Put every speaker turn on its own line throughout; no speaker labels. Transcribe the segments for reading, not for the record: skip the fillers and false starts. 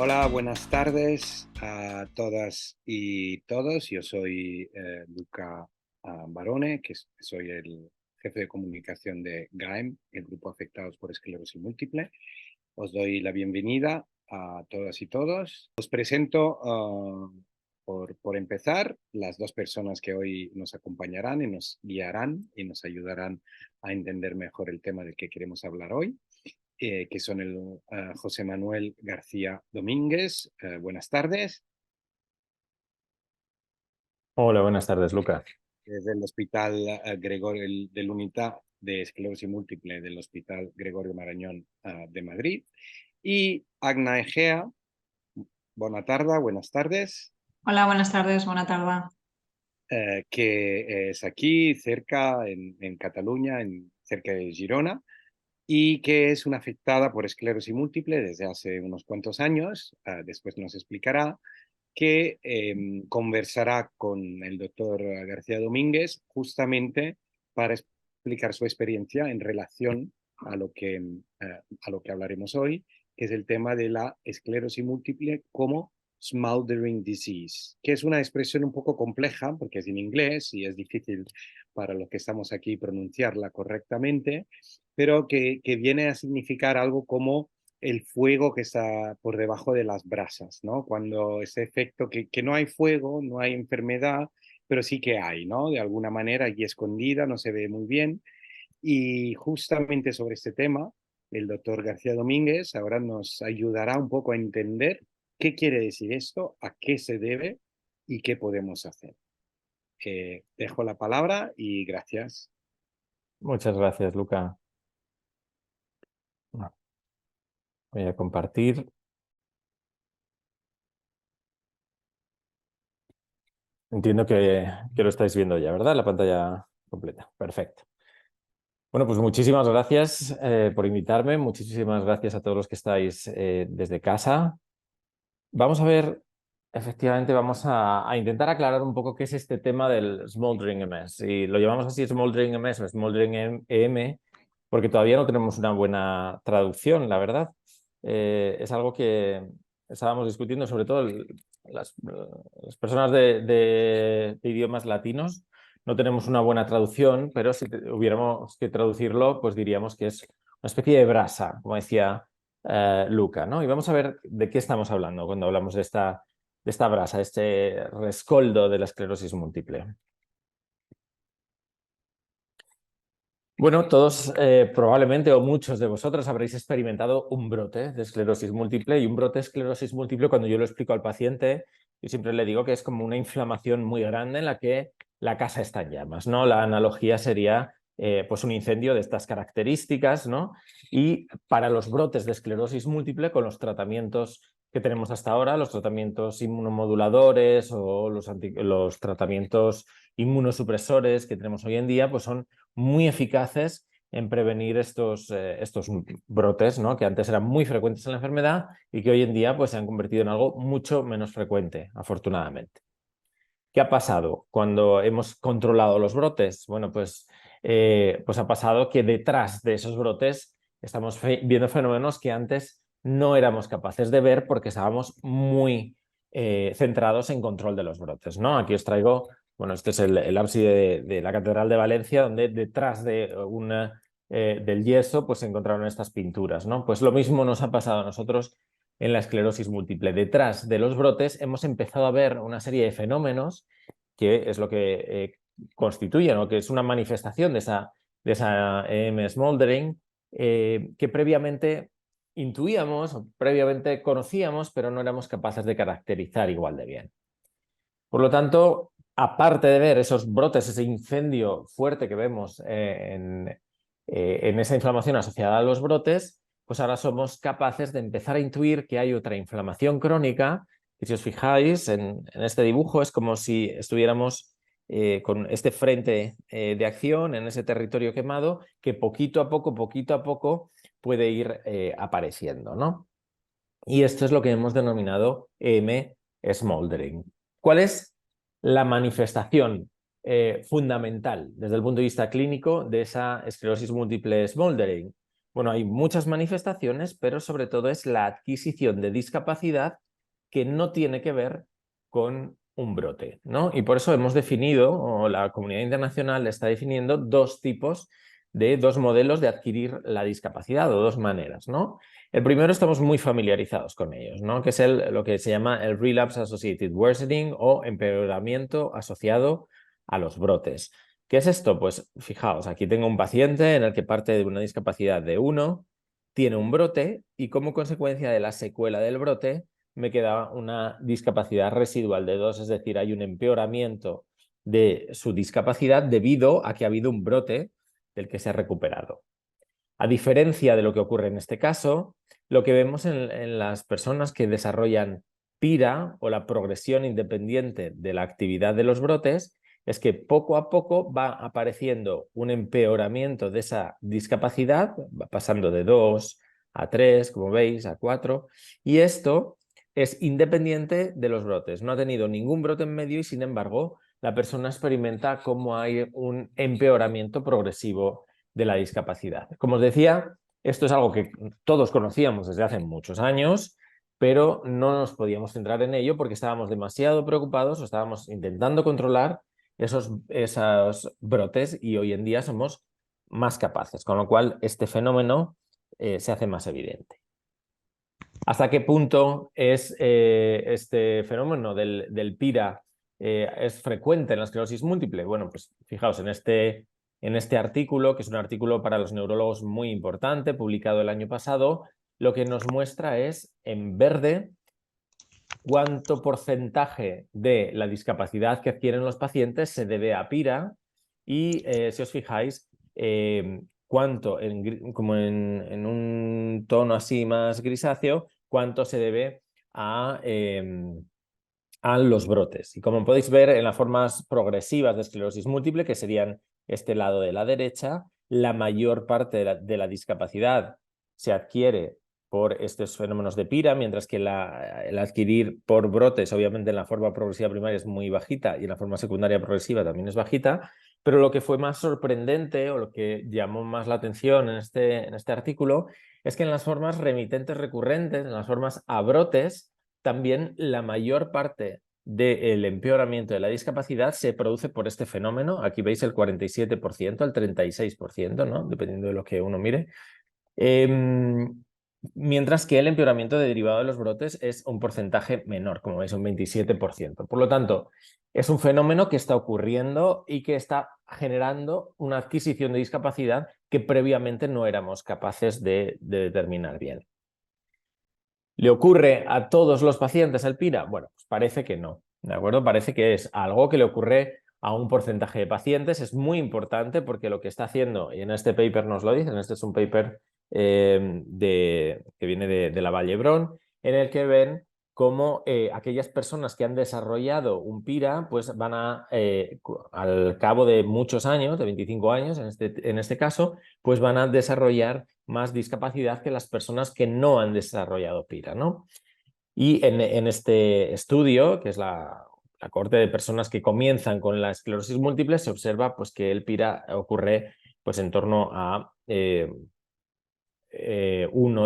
Hola, buenas tardes a todas y todos. Yo soy Luca Barone, soy el jefe de comunicación de GAEM, el Grupo Afectados por Esclerosis Múltiple. Os doy la bienvenida a todas y todos. Os presento, por empezar, las dos personas que hoy nos acompañarán y nos guiarán y nos ayudarán a entender mejor el tema del que queremos hablar hoy. Que son el José Manuel García Domínguez. Buenas tardes.
Hola, buenas tardes, Luca.
Desde el Hospital Gregorio, del Unidad de Esclerosis Múltiple del Hospital Gregorio Marañón de Madrid. Y Agna Egea, buenas tardes,
Hola, buenas tardes, buena tarde.
Que es aquí cerca, en Cataluña, cerca de Girona, y que es una afectada por esclerosis múltiple desde hace unos cuantos años. Después nos explicará que conversará con el doctor García Domínguez justamente para explicar su experiencia en relación a lo que hablaremos hoy, que es el tema de la esclerosis múltiple como smoldering disease, que es una expresión un poco compleja porque es en inglés y es difícil para los que estamos aquí pronunciarla correctamente, pero que viene a significar algo como el fuego que está por debajo de las brasas, ¿no? Cuando ese efecto que no hay fuego, no hay enfermedad, pero sí que hay, ¿no? De alguna manera aquí escondida, no se ve muy bien. Y justamente sobre este tema, el doctor García Domínguez ahora nos ayudará un poco a entender qué quiere decir esto, a qué se debe y qué podemos hacer. Dejo la palabra y gracias.
Muchas gracias, Luca. Voy a compartir. Entiendo que lo estáis viendo ya, ¿verdad? La pantalla completa. Perfecto. Bueno, pues muchísimas gracias por invitarme. Muchísimas gracias a todos los que estáis desde casa. Vamos a ver, efectivamente, vamos a intentar aclarar un poco qué es este tema del Smoldering MS. Y lo llamamos así Smoldering MS o Smoldering EM porque todavía no tenemos una buena traducción, la verdad. Es algo que estábamos discutiendo, sobre todo las personas de idiomas latinos. No tenemos una buena traducción, pero si hubiéramos que traducirlo, pues diríamos que es una especie de brasa, como decía Luca, ¿no? Y vamos a ver de qué estamos hablando cuando hablamos de esta brasa, este rescoldo de la esclerosis múltiple. Bueno, todos probablemente o muchos de vosotros habréis experimentado un brote de esclerosis múltiple, y un brote de esclerosis múltiple, cuando yo lo explico al paciente, yo siempre le digo que es como una inflamación muy grande en la que la casa está en llamas, ¿no? La analogía sería pues un incendio de estas características, ¿no? Y para los brotes de esclerosis múltiple, con los tratamientos que tenemos hasta ahora, los tratamientos inmunomoduladores o los tratamientos inmunosupresores que tenemos hoy en día, pues son muy eficaces en prevenir estos brotes, ¿no? Que antes eran muy frecuentes en la enfermedad y que hoy en día pues, se han convertido en algo mucho menos frecuente, afortunadamente. ¿Qué ha pasado cuando hemos controlado los brotes? Bueno, pues ha pasado que detrás de esos brotes estamos viendo fenómenos que antes no éramos capaces de ver porque estábamos muy centrados en control de los brotes, ¿no? Aquí os traigo, bueno, este es el ábside de la Catedral de Valencia, donde detrás de del yeso pues se encontraron estas pinturas, ¿no? Pues lo mismo nos ha pasado a nosotros en la esclerosis múltiple. Detrás de los brotes hemos empezado a ver una serie de fenómenos que es lo que constituye, ¿no? Que es una manifestación de esa EM smoldering que previamente intuíamos o previamente conocíamos, pero no éramos capaces de caracterizar igual de bien. Por lo tanto, aparte de ver esos brotes, ese incendio fuerte que vemos en esa inflamación asociada a los brotes, pues ahora somos capaces de empezar a intuir que hay otra inflamación crónica, que si os fijáis en este dibujo es como si estuviéramos con este frente de acción en ese territorio quemado que poquito a poco puede ir apareciendo, ¿no? Y esto es lo que hemos denominado EM smoldering. ¿Cuál es la manifestación fundamental desde el punto de vista clínico de esa esclerosis múltiple smoldering? Bueno, hay muchas manifestaciones, pero sobre todo es la adquisición de discapacidad que no tiene que ver con un brote, ¿no? Y por eso hemos definido, o la comunidad internacional está definiendo dos modelos de adquirir la discapacidad, o dos maneras, ¿no? El primero estamos muy familiarizados con ellos, ¿no? Que es lo que se llama el Relapse Associated Worsening o empeoramiento asociado a los brotes. ¿Qué es esto? Pues fijaos, aquí tengo un paciente en el que parte de una discapacidad de 1, tiene un brote y como consecuencia de la secuela del brote me queda una discapacidad residual de 2, es decir, hay un empeoramiento de su discapacidad debido a que ha habido un brote del que se ha recuperado. A diferencia de lo que ocurre en este caso, lo que vemos en las personas que desarrollan PIRA o la progresión independiente de la actividad de los brotes es que poco a poco va apareciendo un empeoramiento de esa discapacidad, va pasando de 2 a 3, como veis, a 4, y esto es independiente de los brotes. No ha tenido ningún brote en medio y, sin embargo, la persona experimenta cómo hay un empeoramiento progresivo de la discapacidad. Como os decía, esto es algo que todos conocíamos desde hace muchos años, pero no nos podíamos centrar en ello porque estábamos demasiado preocupados o estábamos intentando controlar esos brotes y hoy en día somos más capaces, con lo cual este fenómeno se hace más evidente. ¿Hasta qué punto es este fenómeno del PIRA es frecuente en la esclerosis múltiple? Bueno, pues fijaos, en este artículo, que es un artículo para los neurólogos muy importante, publicado el año pasado, lo que nos muestra es, en verde, cuánto porcentaje de la discapacidad que adquieren los pacientes se debe a PIRA y, si os fijáis, cuánto, como en un tono así más grisáceo, cuánto se debe a los brotes. Y como podéis ver en las formas progresivas de esclerosis múltiple, que serían este lado de la derecha, la mayor parte de la discapacidad se adquiere por estos fenómenos de PIRA, mientras que el adquirir por brotes, obviamente en la forma progresiva primaria es muy bajita y en la forma secundaria progresiva también es bajita, pero lo que fue más sorprendente o lo que llamó más la atención en este artículo es que en las formas remitentes recurrentes, en las formas a brotes, también la mayor parte del empeoramiento de la discapacidad se produce por este fenómeno. Aquí veis el 47%, el 36%, ¿no? Dependiendo de lo que uno mire. Mientras que el empeoramiento derivado de los brotes es un porcentaje menor, como veis, un 27%. Por lo tanto, es un fenómeno que está ocurriendo y que está generando una adquisición de discapacidad que previamente no éramos capaces de determinar bien. ¿Le ocurre a todos los pacientes el PIRA? Bueno, pues parece que no, ¿de acuerdo? Parece que es algo que le ocurre a un porcentaje de pacientes. Es muy importante porque lo que está haciendo, y en este paper nos lo dicen, este es un paper que viene de la Vall-d'Hebron, en el que ven cómo aquellas personas que han desarrollado un PIRA, pues van al cabo de muchos años, de 25 años en este caso, pues van a desarrollar más discapacidad que las personas que no han desarrollado PIRA, ¿no? Y en este estudio, que es la cohorte de personas que comienzan con la esclerosis múltiple, se observa pues, que el PIRA ocurre pues, en torno a 1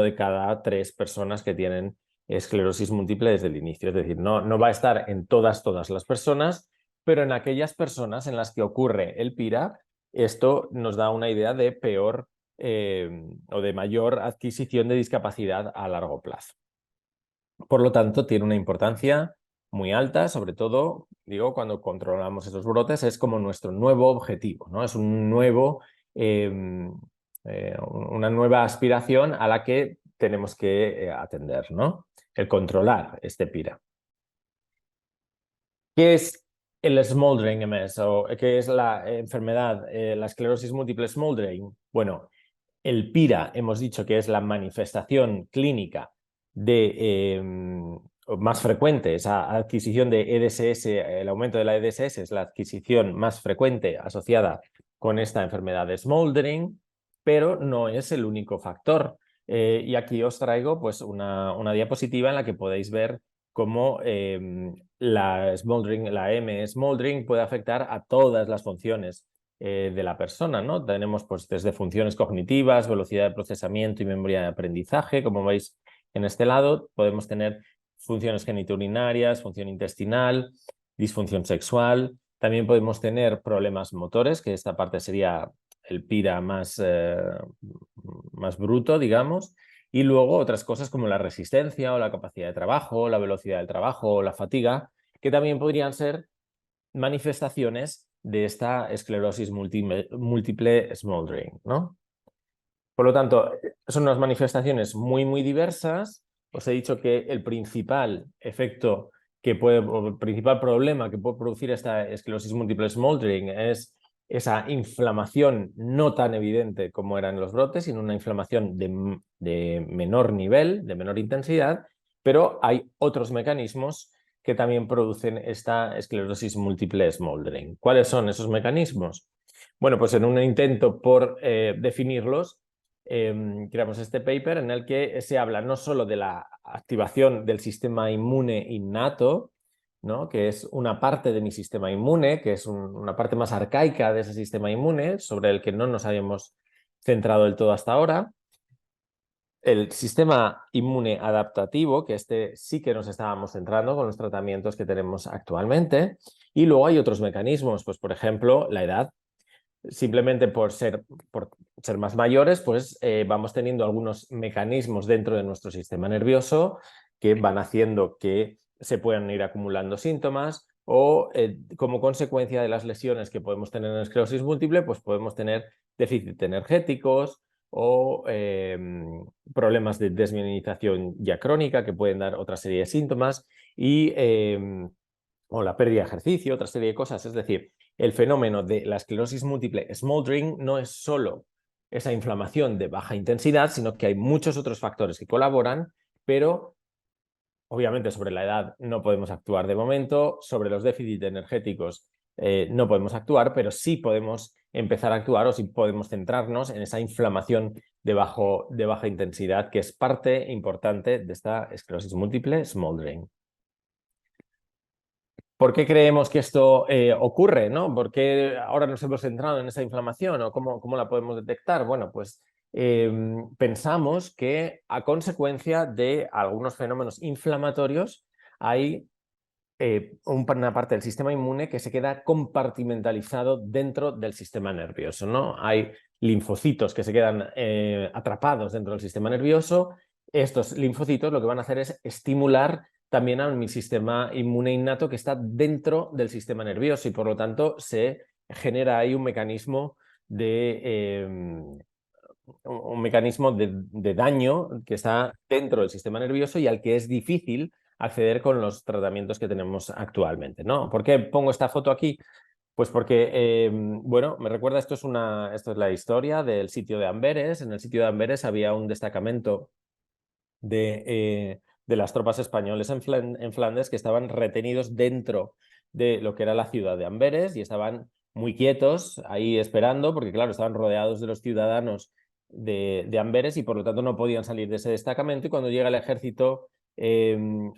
de cada 3 personas que tienen esclerosis múltiple desde el inicio. Es decir, no va a estar en todas las personas, pero en aquellas personas en las que ocurre el PIRA, esto nos da una idea de peor o de mayor adquisición de discapacidad a largo plazo. Por lo tanto, tiene una importancia muy alta, sobre todo, digo, cuando controlamos esos brotes, es como nuestro nuevo objetivo, ¿no? Es una nueva aspiración a la que tenemos que atender, ¿no? El controlar este PIRA. ¿Qué es el smoldering MS o qué es la enfermedad, la esclerosis múltiple smoldering? Bueno, el PIRA hemos dicho que es la manifestación clínica más frecuente, esa adquisición de EDSS, el aumento de la EDSS es la adquisición más frecuente asociada con esta enfermedad de smoldering, pero no es el único factor. Y aquí os traigo pues, una diapositiva en la que podéis ver cómo la M smoldering puede afectar a todas las funciones de la persona, ¿no? Tenemos pues desde funciones cognitivas, velocidad de procesamiento y memoria de aprendizaje. Como veis en este lado, podemos tener funciones genitourinarias, función intestinal, disfunción sexual. También podemos tener problemas motores, que esta parte sería el PIRA más bruto, digamos. Y luego otras cosas como la resistencia o la capacidad de trabajo, la velocidad del trabajo o la fatiga, que también podrían ser manifestaciones de esta esclerosis múltiple smoldering, ¿no? Por lo tanto, son unas manifestaciones muy diversas. Os he dicho que el principal efecto o el principal problema que puede producir esta esclerosis múltiple smoldering es esa inflamación no tan evidente como era en los brotes, sino una inflamación de menor nivel, de menor intensidad, pero hay otros mecanismos que también producen esta esclerosis múltiple smoldering. ¿Cuáles son esos mecanismos? Bueno, pues en un intento por definirlos, creamos este paper en el que se habla no solo de la activación del sistema inmune innato, ¿no? Que es una parte de mi sistema inmune, que es una parte más arcaica de ese sistema inmune, sobre el que no nos habíamos centrado del todo hasta ahora. El sistema inmune adaptativo, que este sí que nos estábamos centrando con los tratamientos que tenemos actualmente. Y luego hay otros mecanismos, pues por ejemplo, la edad. Simplemente por ser más mayores, pues vamos teniendo algunos mecanismos dentro de nuestro sistema nervioso que van haciendo que se puedan ir acumulando síntomas o como consecuencia de las lesiones que podemos tener en esclerosis múltiple, pues podemos tener déficits energéticos o problemas de desmineralización ya crónica que pueden dar otra serie de síntomas y o la pérdida de ejercicio, otra serie de cosas. Es decir, el fenómeno de la esclerosis múltiple smoldering no es solo esa inflamación de baja intensidad, sino que hay muchos otros factores que colaboran, pero obviamente sobre la edad no podemos actuar de momento, sobre los déficits energéticos no podemos actuar, pero sí podemos empezar a actuar o sí podemos centrarnos en esa inflamación de baja intensidad, que es parte importante de esta esclerosis múltiple smoldering. ¿Por qué creemos que esto ocurre, ¿no? ¿Por qué ahora nos hemos centrado en esa inflamación o cómo la podemos detectar? Bueno, pues pensamos que a consecuencia de algunos fenómenos inflamatorios hay una parte del sistema inmune que se queda compartimentalizado dentro del sistema nervioso, ¿no? Hay linfocitos que se quedan atrapados dentro del sistema nervioso. Estos linfocitos lo que van a hacer es estimular también a mi sistema inmune innato que está dentro del sistema nervioso y por lo tanto se genera ahí un mecanismo de daño que está dentro del sistema nervioso y al que es difícil acceder con los tratamientos que tenemos actualmente, ¿no? ¿Por qué pongo esta foto aquí? Pues porque, bueno, me recuerda, esto es la historia del sitio de Amberes. En el sitio de Amberes había un destacamento de las tropas españolas en Flandes que estaban retenidos dentro de lo que era la ciudad de Amberes y estaban muy quietos ahí esperando porque, claro, estaban rodeados de los ciudadanos de Amberes y por lo tanto no podían salir de ese destacamento y cuando llega el ejército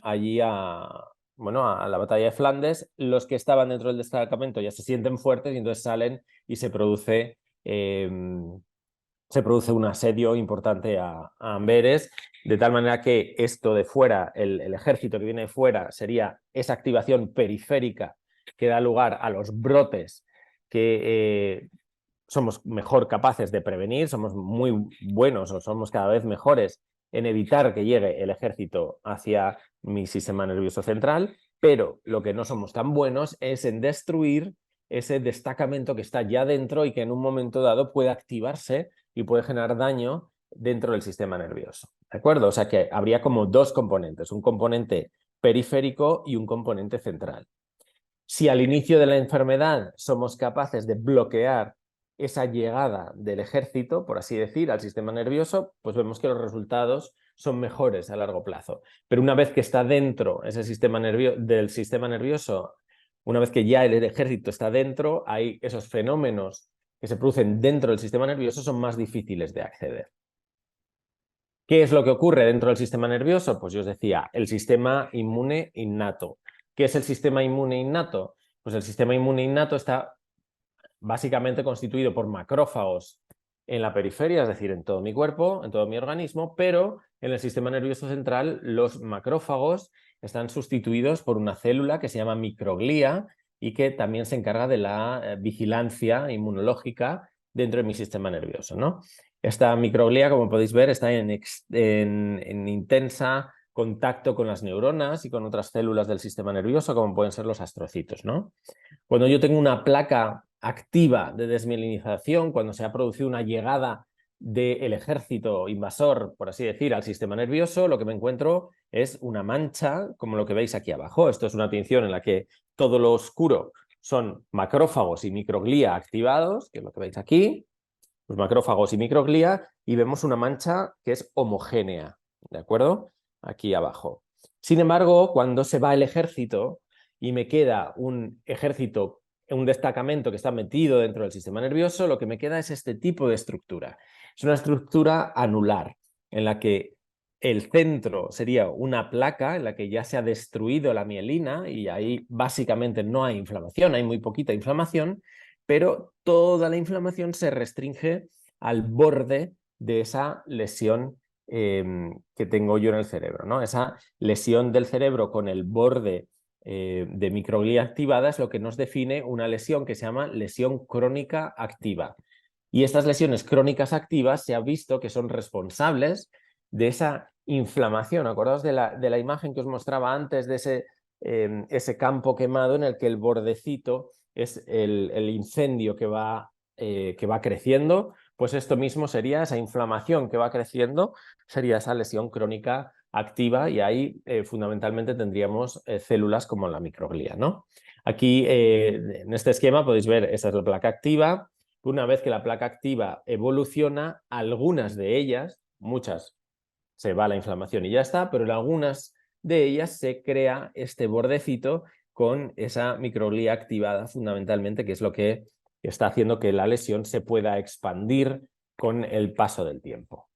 allí a la batalla de Flandes, los que estaban dentro del destacamento ya se sienten fuertes y entonces salen y se produce un asedio importante a Amberes, de tal manera que esto de fuera, el ejército que viene de fuera, sería esa activación periférica que da lugar a los brotes que somos mejor capaces de prevenir, somos muy buenos o somos cada vez mejores en evitar que llegue el ejército hacia mi sistema nervioso central, pero lo que no somos tan buenos es en destruir ese destacamento que está ya dentro y que en un momento dado puede activarse y puede generar daño dentro del sistema nervioso. ¿De acuerdo? O sea que habría como dos componentes, un componente periférico y un componente central. Si al inicio de la enfermedad somos capaces de bloquear esa llegada del ejército, por así decir, al sistema nervioso, pues vemos que los resultados son mejores a largo plazo. Pero una vez que está dentro ese sistema del sistema nervioso, una vez que ya el ejército está dentro, hay esos fenómenos que se producen dentro del sistema nervioso son más difíciles de acceder. ¿Qué es lo que ocurre dentro del sistema nervioso? Pues yo os decía, el sistema inmune innato. ¿Qué es el sistema inmune innato? Pues el sistema inmune innato está básicamente constituido por macrófagos en la periferia, es decir, en todo mi cuerpo, en todo mi organismo, pero en el sistema nervioso central los macrófagos están sustituidos por una célula que se llama microglía y que también se encarga de la vigilancia inmunológica dentro de mi sistema nervioso, ¿no? Esta microglía, como podéis ver, está en intensa contacto con las neuronas y con otras células del sistema nervioso, como pueden ser los astrocitos, ¿no? Cuando yo tengo una placa activa de desmielinización, cuando se ha producido una llegada del ejército invasor, por así decir, al sistema nervioso, lo que me encuentro es una mancha, como lo que veis aquí abajo. Esto es una tinción en la que todo lo oscuro son macrófagos y microglía activados, que es lo que veis aquí, los macrófagos y microglía, y vemos una mancha que es homogénea, ¿de acuerdo? Aquí abajo. Sin embargo, cuando se va el ejército y me queda un ejército, un destacamento que está metido dentro del sistema nervioso, lo que me queda es este tipo de estructura. Es una estructura anular, en la que el centro sería una placa en la que ya se ha destruido la mielina y ahí básicamente no hay inflamación, hay muy poquita inflamación, pero toda la inflamación se restringe al borde de esa lesión que tengo yo en el cerebro, ¿no? Esa lesión del cerebro con el borde de microglía activada es lo que nos define una lesión que se llama lesión crónica activa. Y estas lesiones crónicas activas se ha visto que son responsables de esa inflamación. Acordaos de la imagen que os mostraba antes de ese campo quemado en el que el bordecito es el incendio que va creciendo, pues esto mismo sería esa inflamación que va creciendo, sería esa lesión crónica activa y ahí fundamentalmente tendríamos células como la microglía, ¿no? Aquí en este esquema podéis ver, esa es la placa activa. Una vez que la placa activa evoluciona, algunas de ellas, muchas, se va la inflamación y ya está, pero en algunas de ellas se crea este bordecito con esa microglía activada fundamentalmente, que es lo que está haciendo que la lesión se pueda expandir con el paso del tiempo.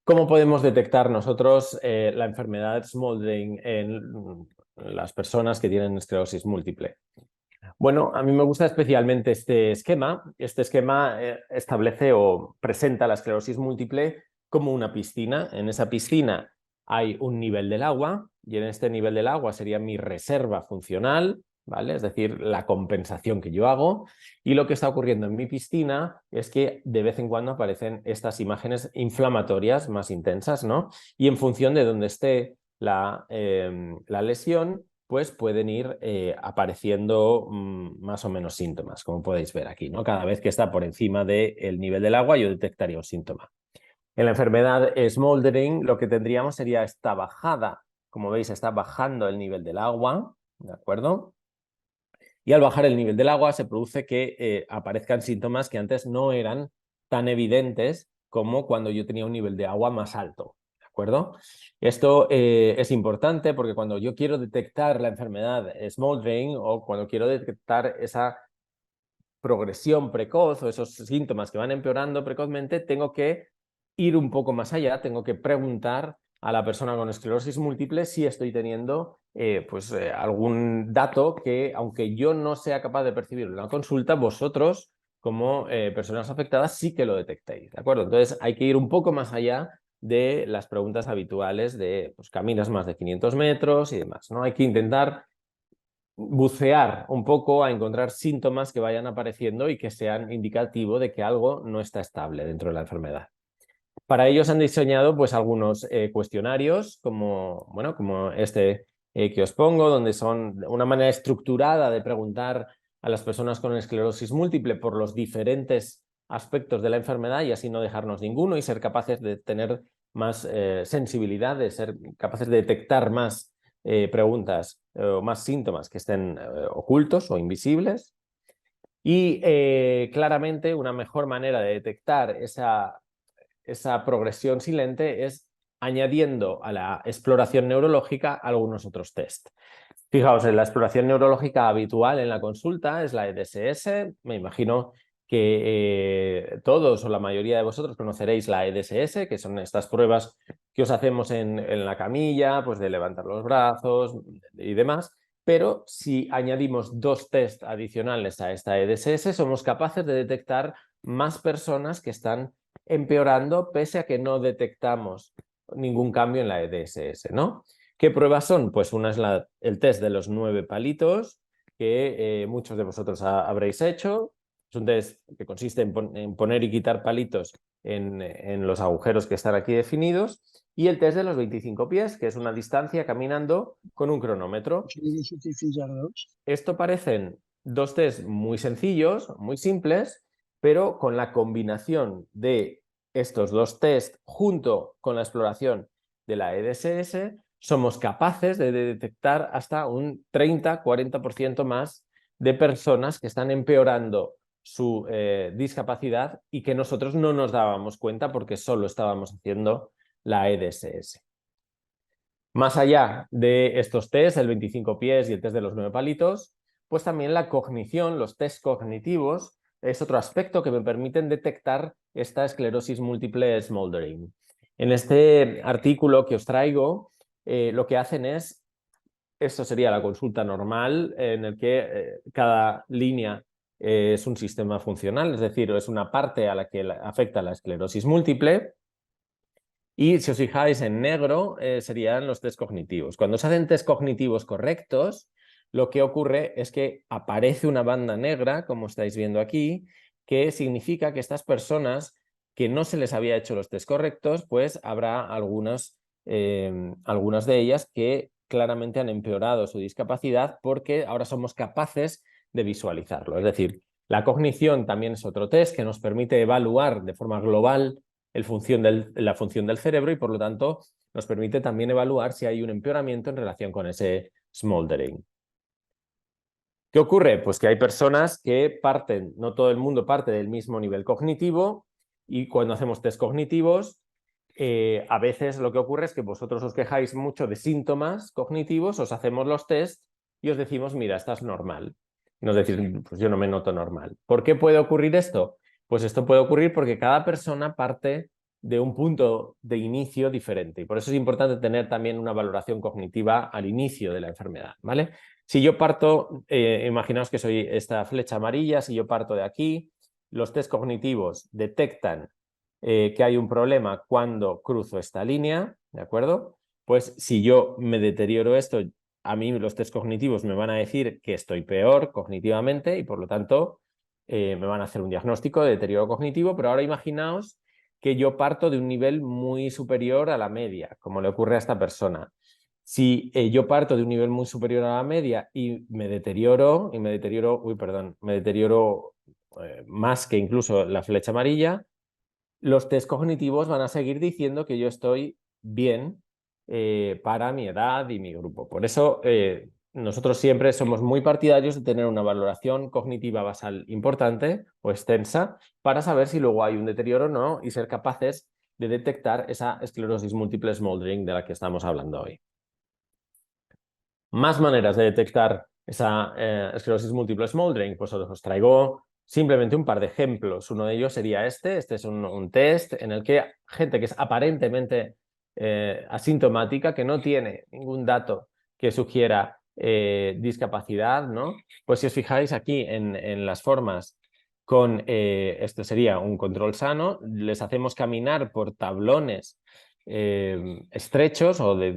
¿Cómo podemos detectar nosotros la enfermedad Smoldering en las personas que tienen esclerosis múltiple? Bueno, a mí me gusta especialmente este esquema. Este esquema establece o presenta la esclerosis múltiple como una piscina. En esa piscina hay un nivel del agua y en este nivel del agua sería mi reserva funcional, ¿vale? Es decir, la compensación que yo hago. Y lo que está ocurriendo en mi piscina es que de vez en cuando aparecen estas imágenes inflamatorias más intensas, ¿no? Y en función de dónde esté la lesión, pues pueden ir apareciendo más o menos síntomas, como podéis ver aquí, ¿no? Cada vez que está por encima del nivel del agua, yo detectaría un síntoma. En la enfermedad Smoldering, lo que tendríamos sería esta bajada. Como veis, está bajando el nivel del agua, ¿de acuerdo? Y al bajar el nivel del agua se produce que aparezcan síntomas que antes no eran tan evidentes como cuando yo tenía un nivel de agua más alto. ¿De acuerdo? Esto es importante porque cuando yo quiero detectar la enfermedad Smoldering o cuando quiero detectar esa progresión precoz o esos síntomas que van empeorando precozmente, tengo que ir un poco más allá, tengo que preguntar a la persona con esclerosis múltiple si estoy teniendo algún dato que, aunque yo no sea capaz de percibirlo en la consulta, vosotros como personas afectadas sí que lo detectéis, ¿de acuerdo? Entonces hay que ir un poco más allá de las preguntas habituales de pues, caminas más de 500 metros y demás, ¿no? Hay que intentar bucear un poco a encontrar síntomas que vayan apareciendo y que sean indicativo de que algo no está estable dentro de la enfermedad. Para ello se han diseñado pues algunos cuestionarios como este que os pongo, donde son una manera estructurada de preguntar a las personas con esclerosis múltiple por los diferentes aspectos de la enfermedad y así no dejarnos ninguno y ser capaces de tener más sensibilidad, de ser capaces de detectar más preguntas o más síntomas que estén ocultos o invisibles. Y claramente una mejor manera de detectar esa progresión silente es añadiendo a la exploración neurológica algunos otros test. Fijaos, en la exploración neurológica habitual en la consulta es la EDSS. Me imagino que todos o la mayoría de vosotros conoceréis la EDSS, que son estas pruebas que os hacemos en la camilla, pues de levantar los brazos y demás. pero si añadimos 2 test adicionales a esta EDSS, somos capaces de detectar más personas que están empeorando pese a que no detectamos ningún cambio en la EDSS, ¿no? ¿Qué pruebas son? Pues una es el test de los 9 palitos, que muchos de vosotros habréis hecho. Es un test que consiste en poner y quitar palitos en los agujeros que están aquí definidos. Y el test de los 25 pies, que es una distancia caminando con un cronómetro. Esto parecen 2 test muy sencillos, muy simples, pero con la combinación de estos 2 test junto con la exploración de la EDSS, somos capaces de detectar hasta un 30-40% más de personas que están empeorando su discapacidad y que nosotros no nos dábamos cuenta porque solo estábamos haciendo la EDSS. Más allá de estos test, el 25 pies y el test de los 9 palitos, pues también la cognición, los test cognitivos, es otro aspecto que me permiten detectar esta esclerosis múltiple smoldering. En este artículo que os traigo, lo que hacen es, esto sería la consulta normal, en el que cada línea es un sistema funcional, es decir, es una parte a la que afecta la esclerosis múltiple. Y si os fijáis en negro, serían los test cognitivos. Cuando se hacen test cognitivos correctos, lo que ocurre es que aparece una banda negra, como estáis viendo aquí, que significa que estas personas que no se les había hecho los test correctos, pues habrá algunas de ellas que claramente han empeorado su discapacidad porque ahora somos capaces de visualizarlo. Es decir, la cognición también es otro test que nos permite evaluar de forma global la función del cerebro y por lo tanto nos permite también evaluar si hay un empeoramiento en relación con ese smoldering. ¿Qué ocurre? Pues que hay personas que parten, no todo el mundo parte del mismo nivel cognitivo y cuando hacemos test cognitivos, a veces lo que ocurre es que vosotros os quejáis mucho de síntomas cognitivos, os hacemos los test y os decimos, mira, estás normal. Y nos decís, pues yo no me noto normal. ¿Por qué puede ocurrir esto? Pues esto puede ocurrir porque cada persona parte de un punto de inicio diferente y por eso es importante tener también una valoración cognitiva al inicio de la enfermedad, ¿vale? Si yo parto, imaginaos que soy esta flecha amarilla, si yo parto de aquí, los test cognitivos detectan que hay un problema cuando cruzo esta línea, ¿de acuerdo? Pues si yo me deterioro esto, a mí los test cognitivos me van a decir que estoy peor cognitivamente y por lo tanto me van a hacer un diagnóstico de deterioro cognitivo, pero ahora imaginaos que yo parto de un nivel muy superior a la media, como le ocurre a esta persona. Si yo parto de un nivel muy superior a la media y me deterioro más que incluso la flecha amarilla, los test cognitivos van a seguir diciendo que yo estoy bien para mi edad y mi grupo. Por eso nosotros siempre somos muy partidarios de tener una valoración cognitiva basal importante o extensa para saber si luego hay un deterioro o no y ser capaces de detectar esa esclerosis múltiple smoldering de la que estamos hablando hoy. Más maneras de detectar esa esclerosis múltiple smoldering, pues os traigo simplemente un par de ejemplos. Uno de ellos sería este es un test en el que gente que es aparentemente asintomática, que no tiene ningún dato que sugiera discapacidad, ¿no? Pues si os fijáis aquí en las formas con, esto sería un control sano, les hacemos caminar por tablones estrechos o de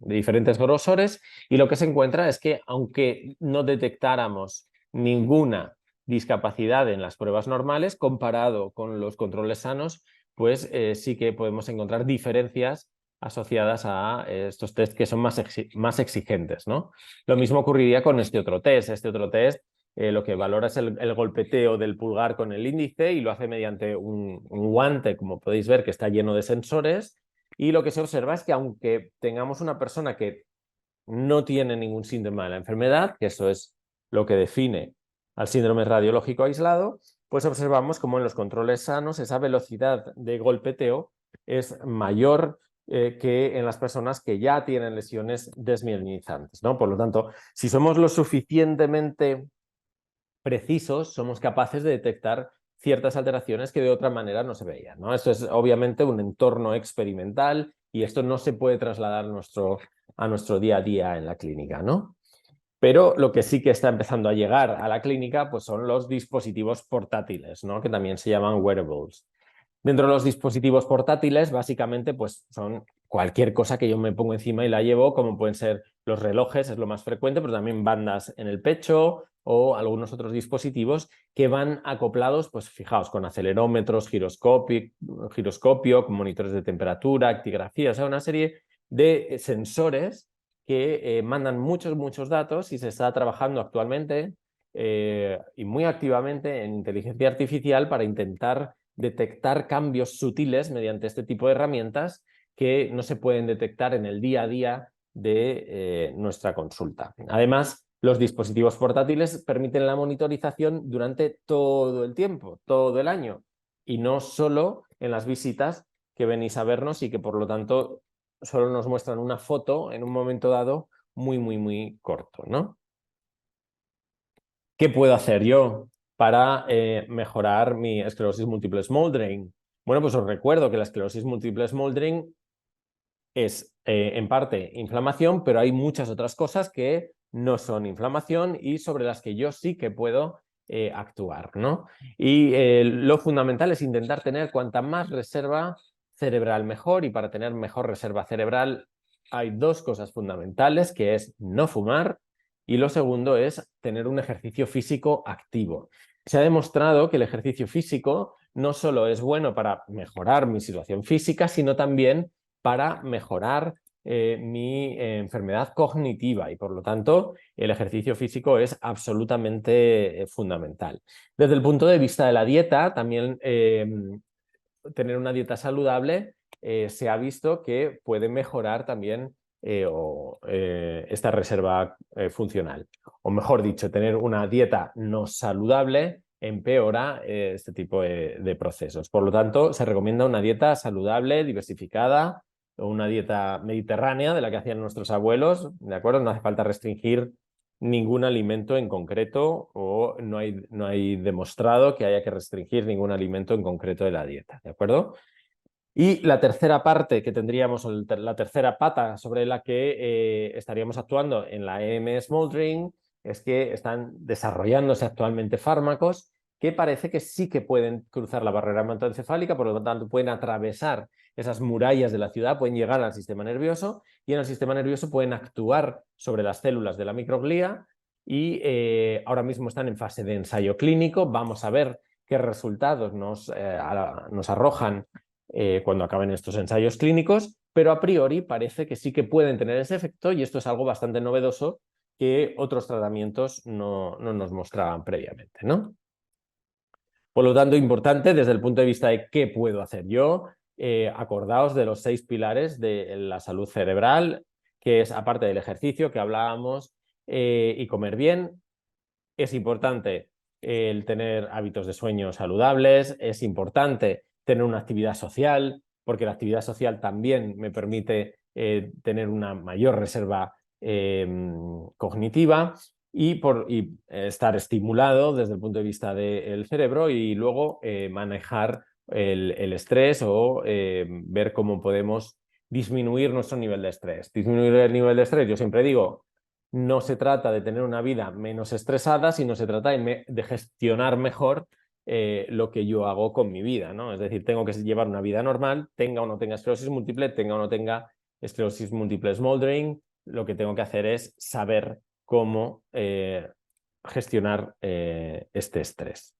diferentes grosores y lo que se encuentra es que aunque no detectáramos ninguna discapacidad en las pruebas normales comparado con los controles sanos, pues sí que podemos encontrar diferencias asociadas a estos test que son más exigentes, ¿no? Lo mismo ocurriría con este otro test. Este otro test lo que valora es el golpeteo del pulgar con el índice y lo hace mediante un guante, como podéis ver, que está lleno de sensores. Y lo que se observa es que aunque tengamos una persona que no tiene ningún síntoma de la enfermedad, que eso es lo que define al síndrome radiológico aislado, pues observamos como en los controles sanos esa velocidad de golpeteo es mayor que en las personas que ya tienen lesiones desmielinizantes, ¿no? Por lo tanto, si somos lo suficientemente precisos, somos capaces de detectar ciertas alteraciones que de otra manera no se veían, ¿no? Esto es obviamente un entorno experimental y esto no se puede trasladar a nuestro día a día en la clínica, ¿no? Pero lo que sí que está empezando a llegar a la clínica pues son los dispositivos portátiles, ¿no? Que también se llaman wearables. Dentro de los dispositivos portátiles, básicamente, pues son cualquier cosa que yo me pongo encima y la llevo, como pueden ser los relojes, es lo más frecuente, pero también bandas en el pecho o algunos otros dispositivos que van acoplados, pues fijaos, con acelerómetros, giroscopio, con monitores de temperatura, actigrafía, o sea, una serie de sensores que mandan muchos datos y se está trabajando actualmente y muy activamente en inteligencia artificial para intentar detectar cambios sutiles mediante este tipo de herramientas que no se pueden detectar en el día a día de nuestra consulta. Además, los dispositivos portátiles permiten la monitorización durante todo el tiempo, todo el año, y no solo en las visitas que venís a vernos y que por lo tanto solo nos muestran una foto en un momento dado muy corto, ¿no? ¿Qué puedo hacer yo para mejorar mi esclerosis múltiple smoldering? Bueno, pues os recuerdo que la esclerosis múltiple smoldering es en parte inflamación, pero hay muchas otras cosas que no son inflamación y sobre las que yo sí que puedo actuar, ¿no? Y lo fundamental es intentar tener cuanta más reserva cerebral mejor, y para tener mejor reserva cerebral hay dos cosas fundamentales, que es no fumar y lo segundo es tener un ejercicio físico activo. Se ha demostrado que el ejercicio físico no solo es bueno para mejorar mi situación física, sino también para mejorar mi enfermedad cognitiva, y por lo tanto el ejercicio físico es absolutamente fundamental. Desde el punto de vista de la dieta, también tener una dieta saludable se ha visto que puede mejorar también esta reserva funcional. O mejor dicho, tener una dieta no saludable empeora este tipo de procesos. Por lo tanto, se recomienda una dieta saludable, diversificada, o una dieta mediterránea de la que hacían nuestros abuelos, ¿de acuerdo? No hace falta restringir ningún alimento en concreto, o no hay demostrado que haya que restringir ningún alimento en concreto de la dieta, ¿de acuerdo? Y la tercera parte que tendríamos, o la tercera pata sobre la que estaríamos actuando en la EM Smoldering, es que están desarrollándose actualmente fármacos que parece que sí que pueden cruzar la barrera hematoencefálica, por lo tanto pueden atravesar esas murallas de la ciudad, pueden llegar al sistema nervioso, y en el sistema nervioso pueden actuar sobre las células de la microglía, y ahora mismo están en fase de ensayo clínico. Vamos a ver qué resultados nos arrojan cuando acaben estos ensayos clínicos, pero a priori parece que sí que pueden tener ese efecto, y esto es algo bastante novedoso que otros tratamientos no nos mostraban previamente, ¿no? Por lo tanto, importante desde el punto de vista de qué puedo hacer yo, acordaos de los 6 pilares de la salud cerebral, que es, aparte del ejercicio que hablábamos, y comer bien. Es importante el tener hábitos de sueño saludables, es importante tener una actividad social, porque la actividad social también me permite tener una mayor reserva cognitiva, y estar estimulado desde el punto de vista del cerebro, y luego manejar el estrés, o ver cómo podemos disminuir nuestro nivel de estrés. Disminuir el nivel de estrés, yo siempre digo, no se trata de tener una vida menos estresada, sino se trata de gestionar mejor lo que yo hago con mi vida, ¿no? Es decir, tengo que llevar una vida normal, tenga o no tenga esclerosis múltiple, tenga o no tenga esclerosis múltiple smoldering. Lo que tengo que hacer es saber cómo gestionar este estrés.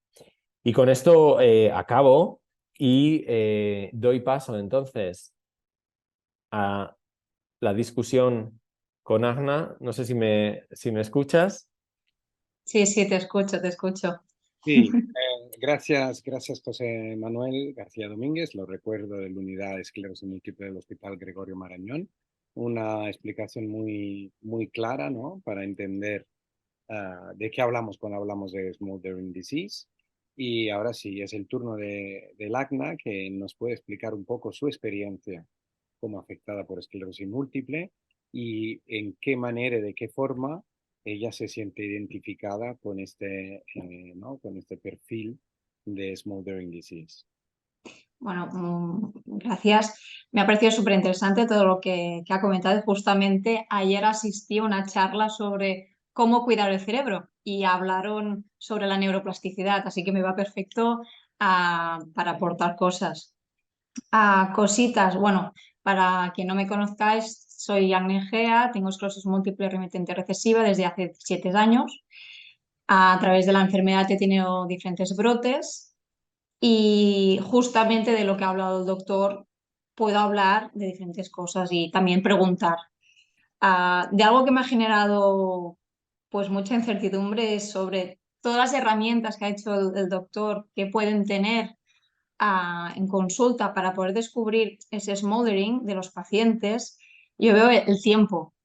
Y con esto acabo y doy paso entonces a la discusión con Agna. No sé si me escuchas.
Sí, te escucho, te escucho.
Sí, gracias José Manuel García Domínguez, lo recuerdo de la unidad de esclerosis múltiple del Hospital Gregorio Marañón. Una explicación muy clara, ¿no? Para entender de qué hablamos cuando hablamos de Smoldering Disease. Y ahora sí, es el turno del ACNA, que nos puede explicar un poco su experiencia como afectada por esclerosis múltiple, y en qué manera y de qué forma ella se siente identificada con ¿no? con este perfil de Smoldering Disease.
Bueno, gracias. Me ha parecido súper interesante todo lo que ha comentado. Justamente ayer asistí a una charla sobre cómo cuidar el cerebro y hablaron sobre la neuroplasticidad, así que me va perfecto para aportar cosas. Cositas, bueno, para quien no me conozcáis, soy Agne Egea, tengo esclerosis múltiple remitente recesiva desde hace 7 años. A través de la enfermedad he tenido diferentes brotes. Y justamente de lo que ha hablado el doctor, puedo hablar de diferentes cosas y también preguntar. De algo que me ha generado pues mucha incertidumbre es sobre todas las herramientas que ha hecho el doctor que pueden tener en consulta para poder descubrir ese smothering de los pacientes. Yo veo el tiempo.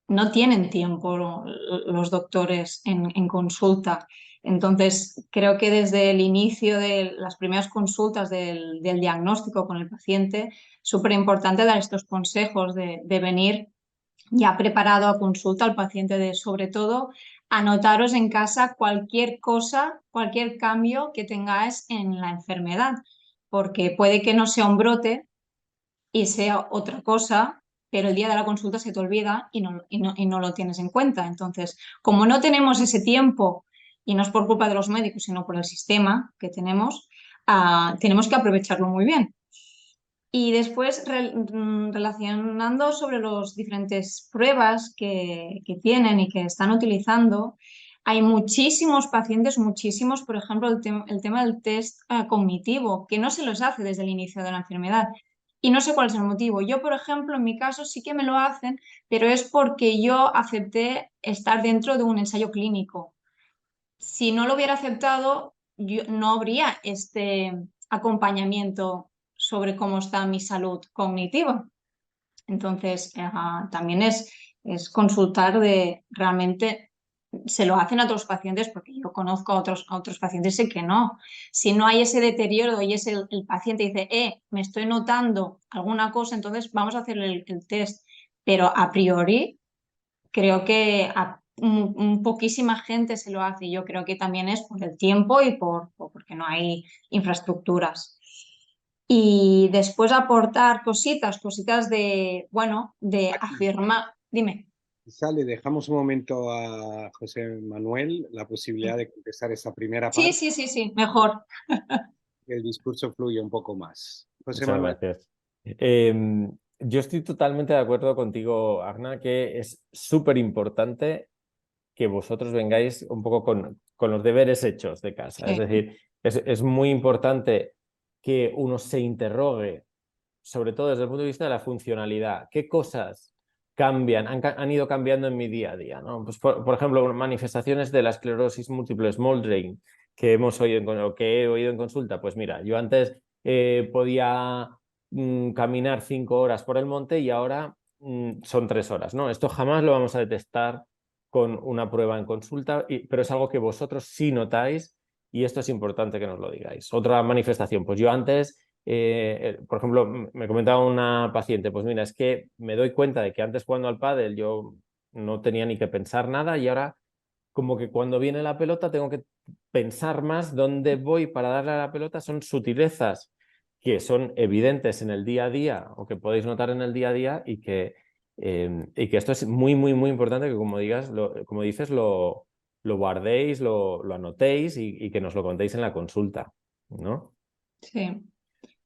No tienen tiempo los doctores en consulta. Entonces, creo que desde el inicio de las primeras consultas del diagnóstico con el paciente, súper importante dar estos consejos de venir ya preparado a consulta al paciente, de sobre todo anotaros en casa cualquier cosa, cualquier cambio que tengáis en la enfermedad, porque puede que no sea un brote y sea otra cosa, pero el día de la consulta se te olvida y no lo tienes en cuenta. Entonces, como no tenemos ese tiempo, y no es por culpa de los médicos, sino por el sistema que tenemos, tenemos que aprovecharlo muy bien. Y después, relacionando sobre las diferentes pruebas que tienen y que están utilizando, hay muchísimos pacientes, muchísimos, por ejemplo, el tema del test cognitivo, que no se los hace desde el inicio de la enfermedad. Y no sé cuál es el motivo. Yo, por ejemplo, en mi caso sí que me lo hacen, pero es porque yo acepté estar dentro de un ensayo clínico. Si no lo hubiera aceptado, no habría este acompañamiento sobre cómo está mi salud cognitiva. Entonces, también es consultar de realmente, se lo hacen a otros pacientes, porque yo conozco a otros pacientes y que no. Si no hay ese deterioro y es el paciente dice, me estoy notando alguna cosa, entonces vamos a hacer el test. Pero a priori, creo que poquísima gente se lo hace. Yo creo que también es por el tiempo y porque no hay infraestructuras. Y después aportar cositas de, bueno, de afirmar. Dime.
Quizá le dejamos un momento a José Manuel la posibilidad de contestar esa primera
Sí,
parte,
sí, sí, sí, mejor.
que el discurso fluye un poco más. José
Muchas
Manuel.
gracias. Yo estoy totalmente de acuerdo contigo, Agna, que es súper importante que vosotros vengáis un poco con los deberes hechos de casa. Es
Sí,
decir, es muy importante que uno se interrogue, sobre todo desde el punto de vista de la funcionalidad. ¿Qué cosas cambian, han ido cambiando en mi día a día? ¿No? Pues por ejemplo, manifestaciones de la esclerosis múltiple smoldering que hemos oído, o que he oído en consulta. Pues mira, yo antes podía caminar 5 horas por el monte y ahora son 3 horas. ¿No? Esto jamás lo vamos a detectar con una prueba en consulta, pero es algo que vosotros sí notáis y esto es importante que nos lo digáis. Otra manifestación, pues yo antes, por ejemplo, me comentaba una paciente, pues mira, es que me doy cuenta de que antes jugando al pádel yo no tenía ni que pensar nada y ahora como que cuando viene la pelota tengo que pensar más dónde voy para darle a la pelota. Son sutilezas que son evidentes en el día a día o que podéis notar en el día a día y que esto es muy, muy, muy importante que como dices, lo guardéis, lo anotéis y que nos lo contéis en la consulta, ¿no?
sí.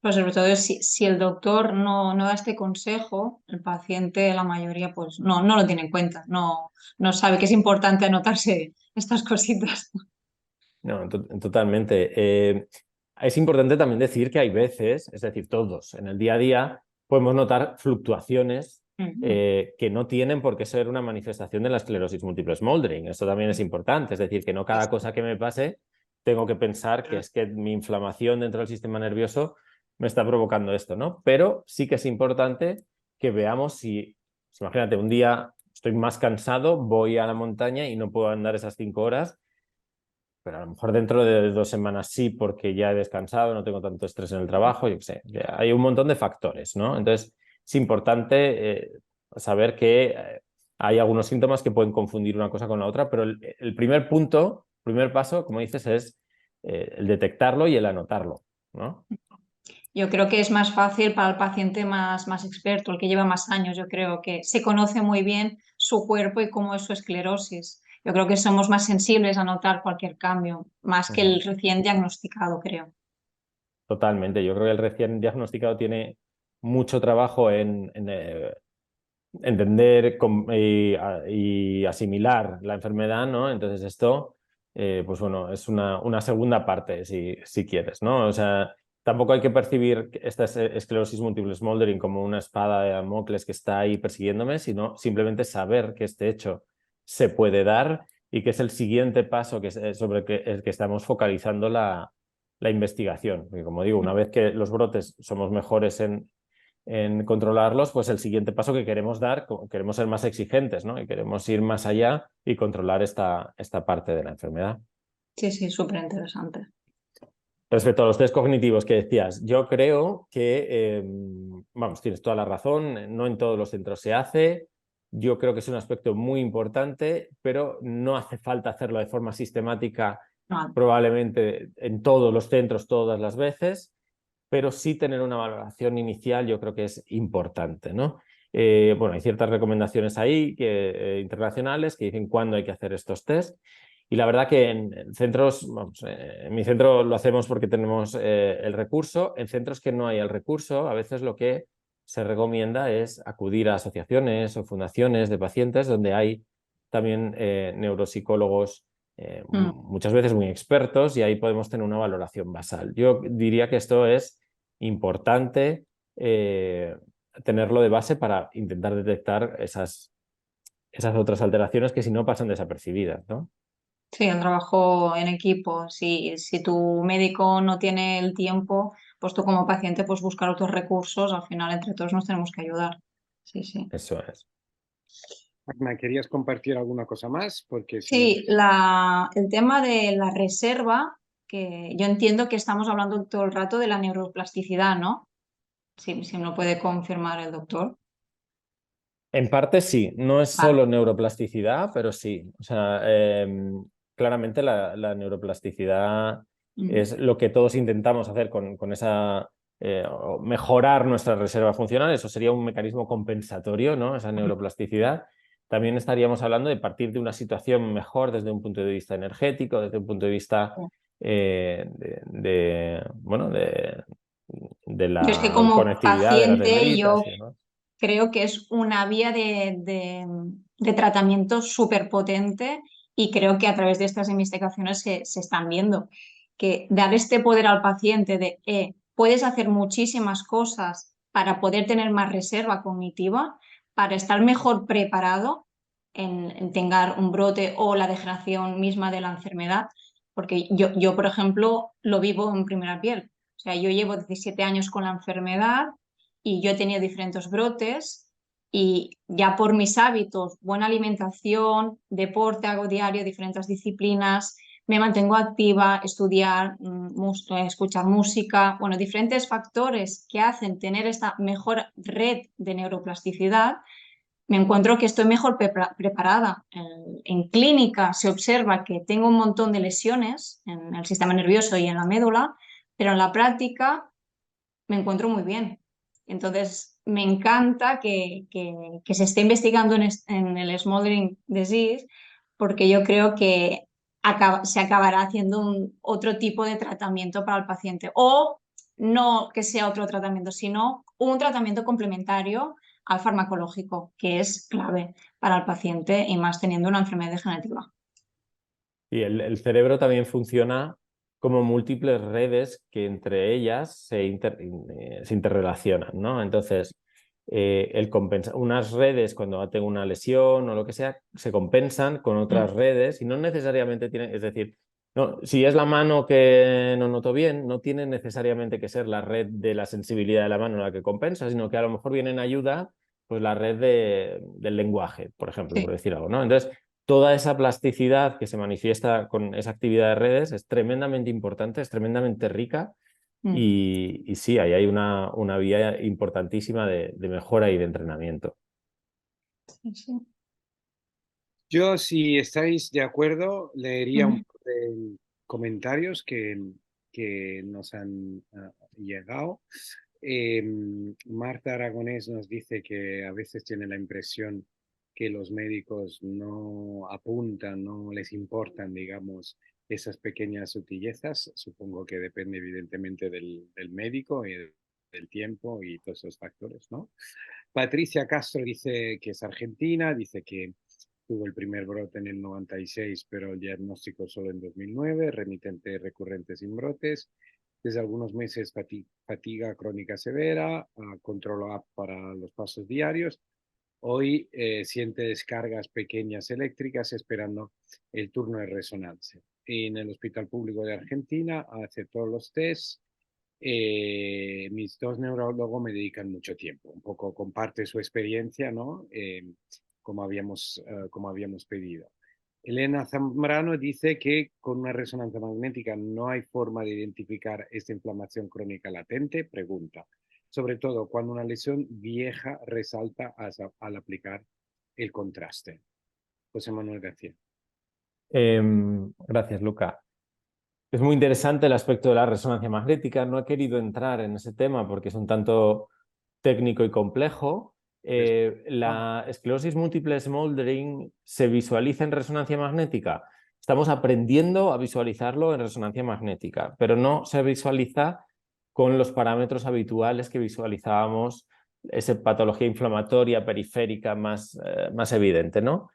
Pues sobre todo si el doctor no da este consejo, el paciente, la mayoría, pues no lo tiene en cuenta, no sabe que es importante anotarse estas cositas.
No, totalmente. Es importante también decir que hay veces, es decir, todos en el día a día, podemos notar fluctuaciones que no tienen por qué ser una manifestación de la esclerosis múltiple smoldering. Esto también es importante, es decir, que no cada cosa que me pase tengo que pensar que es que mi inflamación dentro del sistema nervioso me está provocando esto, ¿no? Pero sí que es importante que veamos si imagínate, un día estoy más cansado, voy a la montaña y no puedo andar esas 5 horas, pero a lo mejor dentro de 2 semanas sí, porque ya he descansado, no tengo tanto estrés en el trabajo, yo qué sé. Hay un montón de factores, ¿no? Entonces, es importante saber que hay algunos síntomas que pueden confundir una cosa con la otra, pero el primer punto, primer paso, como dices, es el detectarlo y el anotarlo, ¿no?
Yo creo que es más fácil para el paciente más experto, el que lleva más años. Yo creo que se conoce muy bien su cuerpo y cómo es su esclerosis. Yo creo que somos más sensibles a notar cualquier cambio, más que
Ujú.
el recién diagnosticado, creo.
Totalmente. Yo creo que el recién diagnosticado tiene mucho trabajo en entender y asimilar la enfermedad, ¿no? Entonces esto, pues bueno, es una segunda parte, si quieres, ¿no? O sea, tampoco hay que percibir esta esclerosis múltiple smoldering como una espada de Damocles que está ahí persiguiéndome, sino simplemente saber que este hecho se puede dar y que es el siguiente paso sobre el que estamos focalizando la investigación. Porque como digo, una vez que los brotes somos mejores en controlarlos, pues el siguiente paso que queremos dar, queremos ser más exigentes, ¿no? Y queremos ir más allá y controlar esta parte de la enfermedad.
Sí, sí, súper interesante.
Respecto a los test cognitivos que decías, yo creo que, vamos, tienes toda la razón, no en todos los centros se hace, yo creo que es un aspecto muy importante, pero no hace falta hacerlo de forma sistemática,
Vale.
probablemente en todos los centros todas las veces, pero sí tener una valoración inicial yo creo que es importante, ¿no? Bueno, hay ciertas recomendaciones ahí internacionales que dicen cuándo hay que hacer estos test. Y la verdad que en centros, vamos, en mi centro lo hacemos porque tenemos el recurso. En centros que no hay el recurso, a veces lo que se recomienda es acudir a asociaciones o fundaciones de pacientes donde hay también neuropsicólogos muchas veces muy expertos y ahí podemos tener una valoración basal. Yo diría que esto es importante tenerlo de base para intentar detectar esas otras alteraciones que si no pasan desapercibidas, ¿no?
Sí, el trabajo en equipo. Si tu médico no tiene el tiempo, pues tú como paciente, pues buscar otros recursos. Al final, entre todos nos tenemos que ayudar. Sí, sí.
Eso es.
Magna, ¿querías compartir alguna cosa más? Porque si no...
Sí, el tema de la reserva, que yo entiendo que estamos hablando todo el rato de la neuroplasticidad, ¿no? Sí, si me lo puede confirmar el doctor.
En parte sí, no es
Vale.
solo neuroplasticidad, pero sí. O sea, claramente la neuroplasticidad
Mm.
es lo que todos intentamos hacer con esa mejorar nuestra reserva funcional. Eso sería un mecanismo compensatorio, ¿no? Esa neuroplasticidad. También estaríamos hablando de partir de una situación mejor desde un punto de vista energético, desde un punto de vista bueno, de
Yo es que
la
como
conectividad de las
paciente,
dendritas
yo
y demás.
creo que es una vía de tratamiento súper potente y creo que a través de estas investigaciones se están viendo que dar este poder al paciente de puedes hacer muchísimas cosas para poder tener más reserva cognitiva, para estar mejor preparado en tener un brote o la degeneración misma de la enfermedad, porque yo, por ejemplo, lo vivo en primera piel. O sea, yo llevo 17 años con la enfermedad y yo he tenido diferentes brotes y ya por mis hábitos, buena alimentación, deporte, hago diario, diferentes disciplinas, me mantengo activa, estudiar, escuchar música, bueno, diferentes factores que hacen tener esta mejor red de neuroplasticidad. Me encuentro que estoy mejor preparada. En clínica se observa que tengo un montón de lesiones en el sistema nervioso y en la médula, pero en la práctica me encuentro muy bien. Entonces, me encanta que se esté investigando en el smoldering disease porque yo creo que se acabará haciendo otro tipo de tratamiento para el paciente. O no que sea otro tratamiento, sino un tratamiento complementario al farmacológico, que es clave para el paciente y más teniendo una enfermedad degenerativa.
Y el cerebro también funciona como múltiples redes que entre ellas se interrelacionan, ¿no? Entonces, unas redes cuando tengo una lesión o lo que sea, se compensan con otras
Mm.
redes y no necesariamente tienen, es decir, no, si es la mano que no noto bien, no tiene necesariamente que ser la red de la sensibilidad de la mano la que compensa, sino que a lo mejor viene en ayuda pues la red del lenguaje, por ejemplo, por
Sí.
decir algo, ¿no? Entonces, toda esa plasticidad que se manifiesta con esa actividad de redes es tremendamente importante, es tremendamente rica
Mm.
y sí, ahí hay una vía importantísima de mejora y de entrenamiento.
Sí, sí.
Yo, si estáis de acuerdo, leería un
Ujú.
par de comentarios que que nos han llegado. Marta Aragonés nos dice que a veces tiene la impresión que los médicos no apuntan, no les importan, digamos, esas pequeñas sutilezas. Supongo que depende evidentemente del médico y del tiempo y todos esos factores, ¿no? Patricia Castro dice que es argentina, dice que tuvo el primer brote en el 96, pero el diagnóstico solo en 2009, remitente recurrente sin brotes. Desde algunos meses fatiga crónica severa, control app para los pasos diarios. Hoy siente descargas pequeñas eléctricas esperando el turno de resonancia. En el Hospital Público de Argentina hace todos los tests. Mis dos neurólogos me dedican mucho tiempo. Un poco comparte su experiencia, ¿no? Como habíamos pedido. Elena Zambrano dice que con una resonancia magnética no hay forma de identificar esta inflamación crónica latente. Pregunta. Sobre todo cuando una lesión vieja resalta al aplicar el contraste. José Manuel García.
Gracias, Luca. Es muy interesante el aspecto de la resonancia magnética. No he querido entrar en ese tema porque es un tanto técnico y complejo. La esclerosis múltiple smoldering se visualiza en resonancia magnética. Estamos aprendiendo a visualizarlo en resonancia magnética, pero no se visualiza con los parámetros habituales que visualizábamos esa patología inflamatoria periférica más evidente, ¿no?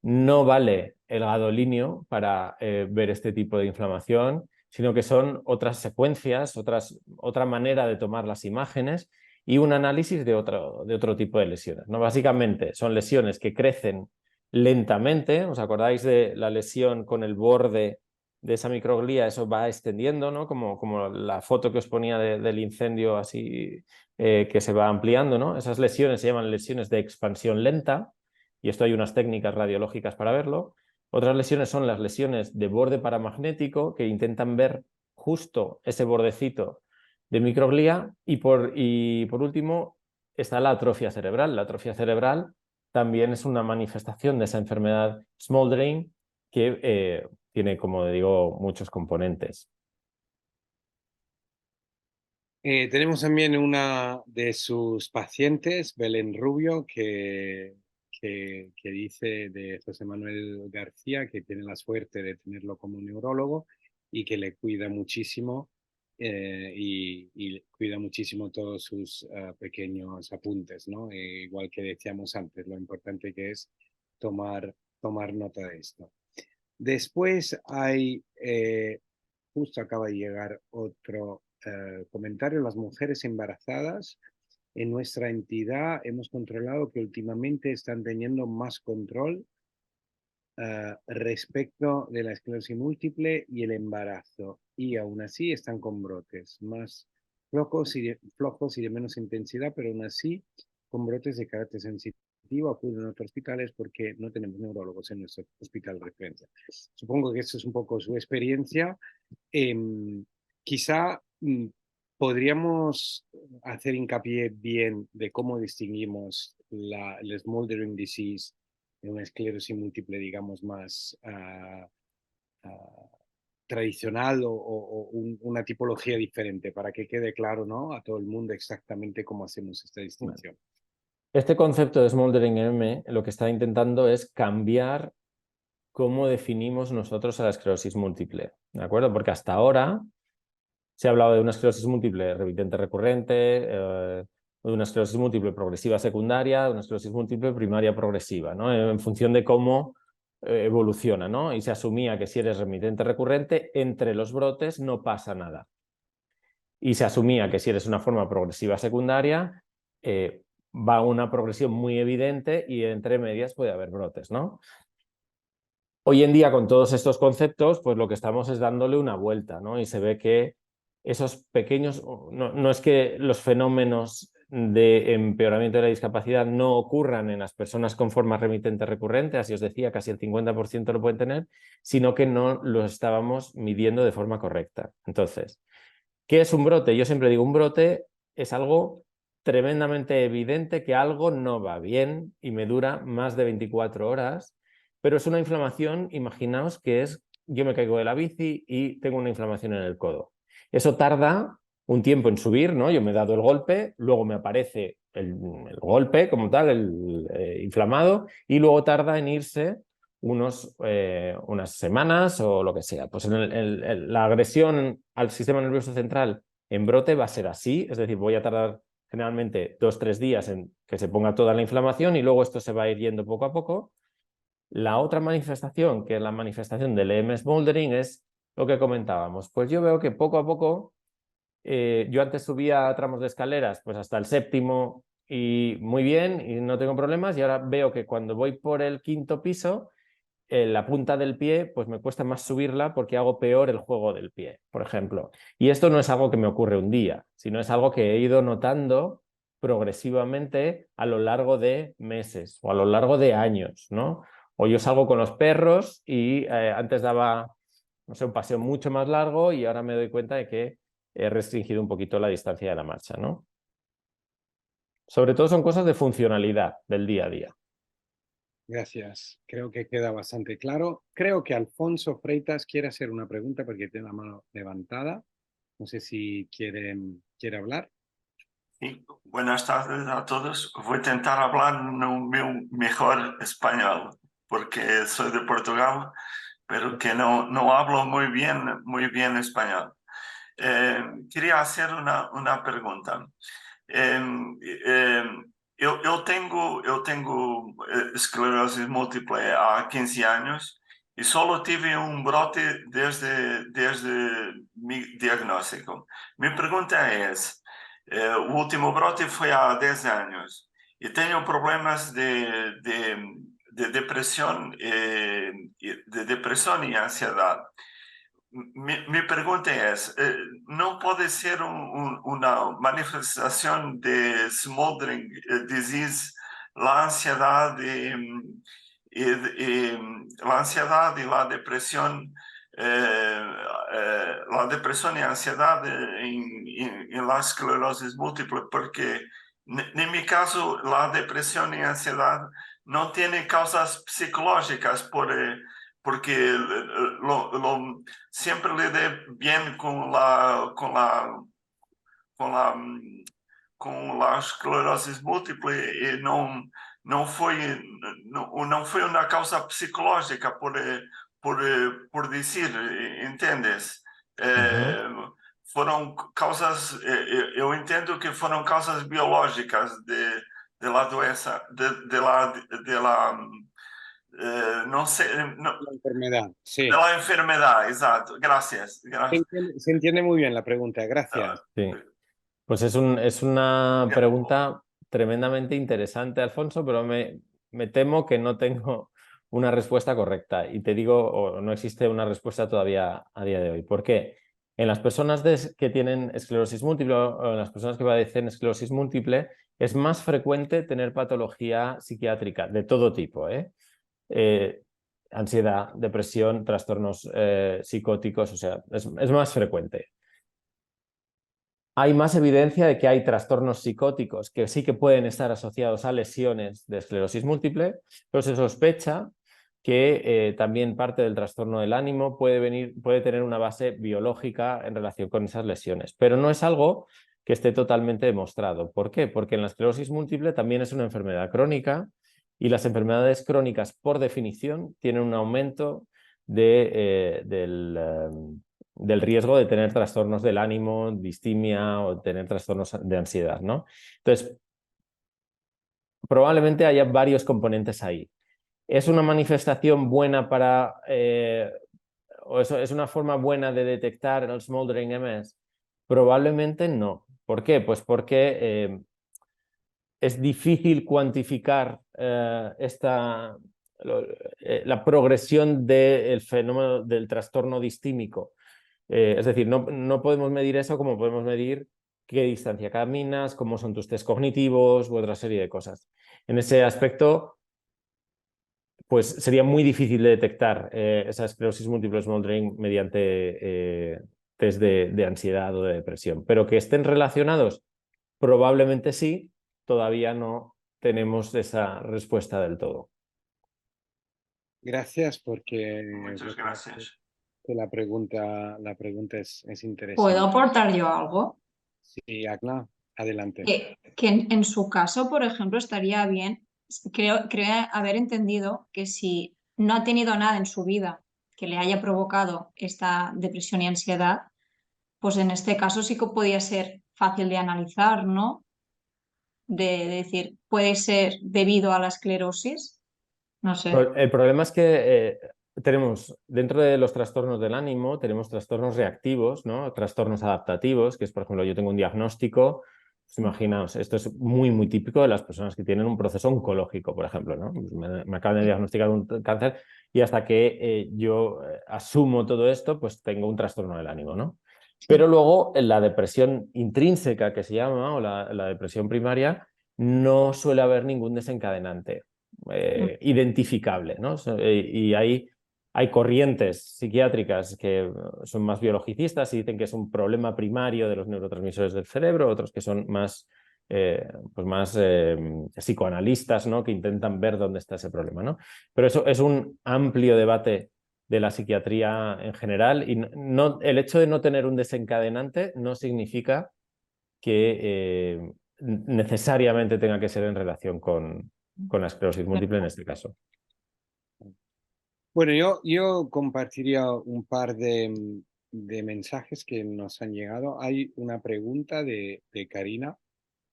No vale el gadolinio para ver este tipo de inflamación, sino que son otras secuencias, otra manera de tomar las imágenes y un análisis de otro tipo de lesiones, ¿no? Básicamente son lesiones que crecen lentamente. ¿Os acordáis de la lesión con el borde de esa microglía? Eso va extendiendo, ¿no? Como la foto que os ponía del incendio así que se va ampliando, ¿no? Esas lesiones se llaman lesiones de expansión lenta y esto hay unas técnicas radiológicas para verlo. Otras lesiones son las lesiones de borde paramagnético que intentan ver justo ese bordecito de microglía y por último está la atrofia cerebral. La atrofia cerebral también es una manifestación de esa enfermedad smoldering que tiene, como digo, muchos componentes.
Tenemos también una de sus pacientes, Belén Rubio, que dice de José Manuel García que tiene la suerte de tenerlo como neurólogo y que le cuida muchísimo y cuida muchísimo todos sus pequeños apuntes, ¿no? Igual que decíamos antes, lo importante que es tomar nota de esto. Después hay, justo acaba de llegar otro comentario, las mujeres embarazadas. En nuestra entidad hemos controlado que últimamente están teniendo más control respecto de la esclerosis múltiple y el embarazo, y aún así están con brotes más flojos y de menos intensidad, pero aún así con brotes de carácter sensitivo. Acuden a otros hospitales porque no tenemos neurólogos en nuestro hospital de referencia. Supongo que eso es un poco su experiencia. Quizá podríamos hacer hincapié bien de cómo distinguimos el smoldering disease de una esclerosis múltiple, digamos, más tradicional o una tipología diferente, para que quede claro, ¿no?, a todo el mundo exactamente cómo hacemos esta distinción.
Este concepto de smoldering M lo que está intentando es cambiar cómo definimos nosotros a la esclerosis múltiple, ¿de acuerdo? Porque hasta ahora se ha hablado de una esclerosis múltiple remitente recurrente, de una esclerosis múltiple progresiva secundaria, de una esclerosis múltiple primaria progresiva, ¿no? En función de cómo evoluciona, ¿no? Y se asumía que si eres remitente recurrente, entre los brotes no pasa nada. Y se asumía que si eres una forma progresiva secundaria, va una progresión muy evidente y entre medias puede haber brotes, ¿no? Hoy en día, con todos estos conceptos, pues lo que estamos es dándole una vuelta, ¿no? Y se ve que esos pequeños, no es que los fenómenos de empeoramiento de la discapacidad no ocurran en las personas con forma remitente recurrente, así os decía, casi el 50% lo pueden tener, sino que no lo estábamos midiendo de forma correcta. Entonces, ¿qué es un brote? Yo siempre digo, un brote es algo tremendamente evidente que algo no va bien y me dura más de 24 horas, pero es una inflamación, imaginaos que es, yo me caigo de la bici y tengo una inflamación en el codo. Eso tarda un tiempo en subir, ¿no? Yo me he dado el golpe, luego me aparece el golpe como tal, el inflamado, y luego tarda en irse unas semanas o lo que sea. Pues la agresión al sistema nervioso central en brote va a ser así, es decir, voy a tardar generalmente 2-3 días en que se ponga toda la inflamación y luego esto se va a ir yendo poco a poco. La otra manifestación, que es la manifestación del EM smoldering, es lo que comentábamos. Pues yo veo que poco a poco, yo antes subía tramos de escaleras pues hasta el 7º y muy bien y no tengo problemas, y ahora veo que cuando voy por el 5º piso, la punta del pie pues me cuesta más subirla porque hago peor el juego del pie, por ejemplo. Y esto no es algo que me ocurre un día, sino es algo que he ido notando progresivamente a lo largo de meses o a lo largo de años, ¿no? O yo salgo con los perros y antes daba, no sé, un paseo mucho más largo y ahora me doy cuenta de que he restringido un poquito la distancia de la marcha, ¿no? Sobre todo son cosas de funcionalidad del día a día.
Gracias. Creo que queda bastante claro. Creo que Alfonso Freitas quiere hacer una pregunta porque tiene la mano levantada. No sé si quiere hablar.
Sí, buenas tardes a todos. Voy a intentar hablar no mejor español, porque soy de Portugal, pero que no hablo muy bien español. Quería hacer una pregunta. Eu tenho esclerose múltiple há 15 anos e só tive brote desde mi diagnóstico. Minha pergunta é o último brote foi há 10 anos e tenho problemas de depressão e ansiedade. Mi pregunta es, ¿no puede ser una manifestación de smoldering disease la ansiedad la ansiedad y la depresión y ansiedad en la esclerosis múltiple? Porque en mi caso la depresión y ansiedad no tienen causas psicológicas porque siempre lidé bien con la esclerosis múltiple y no fue una causa psicológica por decir, ¿entiendes? Fueron causas, yo entiendo que fueron causas biológicas de la doença, de la no sé,
La enfermedad, sí.
de la enfermedad, exacto. Gracias.
Se entiende muy bien la pregunta, gracias.
Sí. Pues es una pregunta tremendamente interesante, Alfonso, pero me temo que no tengo una respuesta correcta. Y te digo, o no existe una respuesta todavía a día de hoy. ¿Por qué? En las personas que tienen esclerosis múltiple o en las personas que padecen esclerosis múltiple, es más frecuente tener patología psiquiátrica de todo tipo, ansiedad, depresión, trastornos psicóticos, o sea, es más frecuente. Hay más evidencia de que hay trastornos psicóticos que sí que pueden estar asociados a lesiones de esclerosis múltiple, pero se sospecha que también parte del trastorno del ánimo puede tener una base biológica en relación con esas lesiones, pero no es algo que esté totalmente demostrado. ¿Por qué? Porque en la esclerosis múltiple también es una enfermedad crónica y las enfermedades crónicas, por definición, tienen un aumento del riesgo de tener trastornos del ánimo, distimia o tener trastornos de ansiedad, ¿no? Entonces, probablemente haya varios componentes ahí. ¿Es una manifestación buena o es una forma buena de detectar el smoldering MS? Probablemente no. ¿Por qué? Pues porque es difícil cuantificar la progresión del fenómeno del trastorno distímico. Es decir, no podemos medir eso como podemos medir qué distancia caminas, cómo son tus test cognitivos u otra serie de cosas. En ese aspecto, pues sería muy difícil de detectar esa esclerosis múltiple smoldering mediante test de ansiedad o de depresión. Pero que estén relacionados, probablemente sí, todavía no tenemos esa respuesta del todo.
Gracias porque...
Muchas gracias.
que la pregunta es
¿Puedo
interesante.
aportar yo algo?
Sí, Agna, adelante.
Que en su caso, por ejemplo, estaría bien, creo haber entendido que si no ha tenido nada en su vida que le haya provocado esta depresión y ansiedad, pues en este caso sí que podía ser fácil de analizar, ¿no? De decir, puede ser debido a la esclerosis, no sé.
El problema es que tenemos, dentro de los trastornos del ánimo, tenemos trastornos reactivos, ¿no? Trastornos adaptativos, que es, por ejemplo, yo tengo un diagnóstico, pues imaginaos, esto es muy, muy típico de las personas que tienen un proceso oncológico, por ejemplo, ¿no? Pues me acaban de diagnosticar un cáncer y hasta que yo asumo todo esto, pues tengo un trastorno del ánimo, ¿no? Pero luego la depresión intrínseca que se llama, o la depresión primaria, no suele haber ningún desencadenante identificable, ¿no? Y hay corrientes psiquiátricas que son más biologicistas y dicen que es un problema primario de los neurotransmisores del cerebro, otros que son más, pues más psicoanalistas, ¿no? Que intentan ver dónde está ese problema, ¿no? Pero eso es un amplio debate de la psiquiatría en general y el hecho de no tener un desencadenante no significa que necesariamente tenga que ser en relación con la esclerosis múltiple en este caso.
Bueno, yo compartiría un par de mensajes que nos han llegado. Hay una pregunta de Karina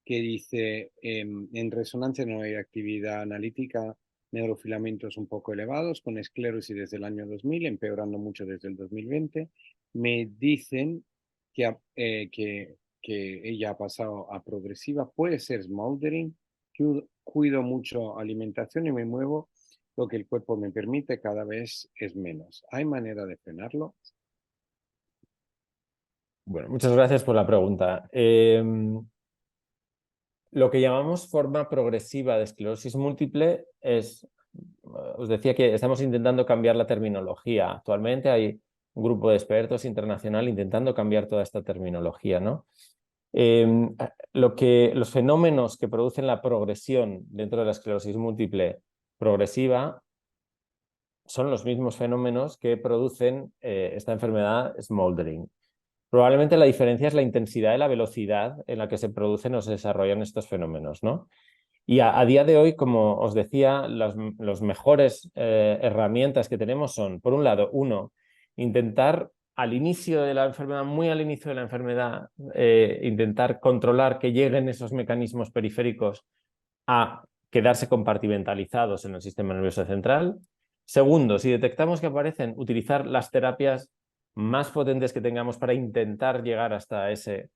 que dice, en resonancia no hay actividad analítica, neurofilamentos un poco elevados, con esclerosis desde el año 2000, empeorando mucho desde el 2020. Me dicen que ella ha pasado a progresiva, puede ser smoldering, cuido mucho alimentación y me muevo lo que el cuerpo me permite, cada vez es menos. ¿Hay manera de frenarlo?
Bueno, muchas gracias por la pregunta. Lo que llamamos forma progresiva de esclerosis múltiple es, os decía que estamos intentando cambiar la terminología. Actualmente hay un grupo de expertos internacional intentando cambiar toda esta terminología, ¿no? Los fenómenos que producen la progresión dentro de la esclerosis múltiple progresiva son los mismos fenómenos que producen esta enfermedad smoldering. Probablemente la diferencia es la intensidad y la velocidad en la que se producen o se desarrollan estos fenómenos, ¿no? Y a día de hoy, como os decía, las mejores herramientas que tenemos son, por un lado, intentar al inicio de la enfermedad, muy al inicio de la enfermedad, intentar controlar que lleguen esos mecanismos periféricos a quedarse compartimentalizados en el sistema nervioso central. Segundo, si detectamos que aparecen, utilizar las terapias más potentes que tengamos para intentar llegar hasta ese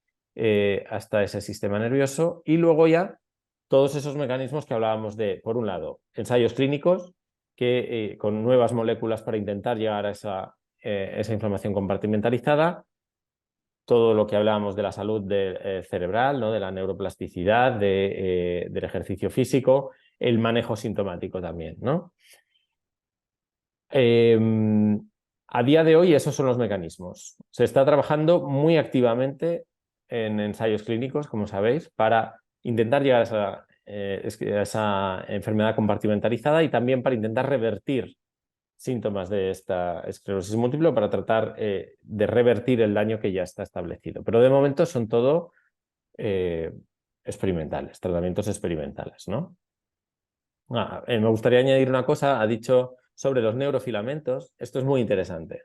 sistema nervioso. Y luego ya todos esos mecanismos que hablábamos de, por un lado, ensayos clínicos con nuevas moléculas para intentar llegar a esa inflamación compartimentalizada, todo lo que hablábamos de la salud cerebral, ¿no? De la neuroplasticidad, del ejercicio físico, el manejo sintomático también, ¿no? A día de hoy esos son los mecanismos. Se está trabajando muy activamente en ensayos clínicos, como sabéis, para intentar llegar a esa enfermedad compartimentalizada y también para intentar revertir síntomas de esta esclerosis múltiple para tratar de revertir el daño que ya está establecido. Pero de momento son todo experimentales, tratamientos experimentales, ¿no? Me gustaría añadir una cosa, ha dicho sobre los neurofilamentos, esto es muy interesante.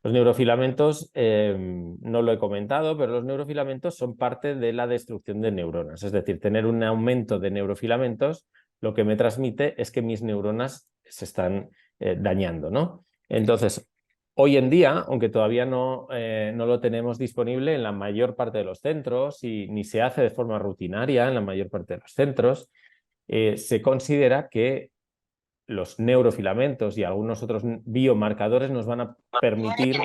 Los neurofilamentos, no lo he comentado, pero los neurofilamentos son parte de la destrucción de neuronas, es decir, tener un aumento de neurofilamentos lo que me transmite es que mis neuronas se están dañando, ¿no? Entonces, hoy en día, aunque todavía no lo tenemos disponible en la mayor parte de los centros y ni se hace de forma rutinaria en la mayor parte de los centros, se considera que los neurofilamentos y algunos otros biomarcadores nos van a permitir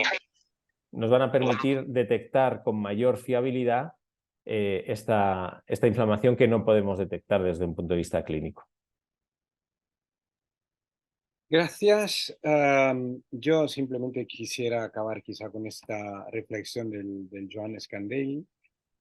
detectar con mayor fiabilidad esta inflamación que no podemos detectar desde un punto de vista clínico.
Gracias. Yo simplemente quisiera acabar quizá con esta reflexión del Joan Scandelli,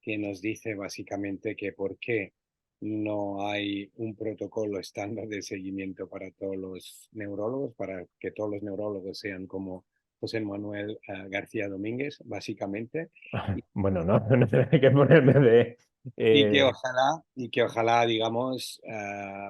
que nos dice básicamente que por qué no hay un protocolo estándar de seguimiento para todos los neurólogos, para que todos los neurólogos sean como José Manuel García Domínguez, básicamente.
Bueno, no hay que ponerme de...
Y que ojalá, digamos,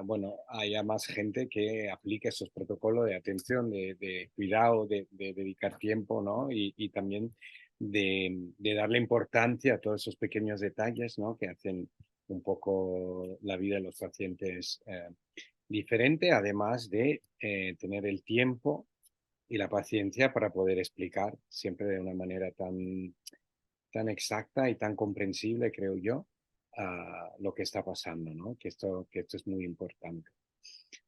bueno, haya más gente que aplique esos protocolos de atención, de cuidado, de dedicar tiempo, ¿no? Y también de darle importancia a todos esos pequeños detalles, ¿no? Que hacen un poco la vida de los pacientes diferente, además de tener el tiempo y la paciencia para poder explicar siempre de una manera tan exacta y tan comprensible, creo yo, lo que está pasando, ¿no? Que esto es muy importante.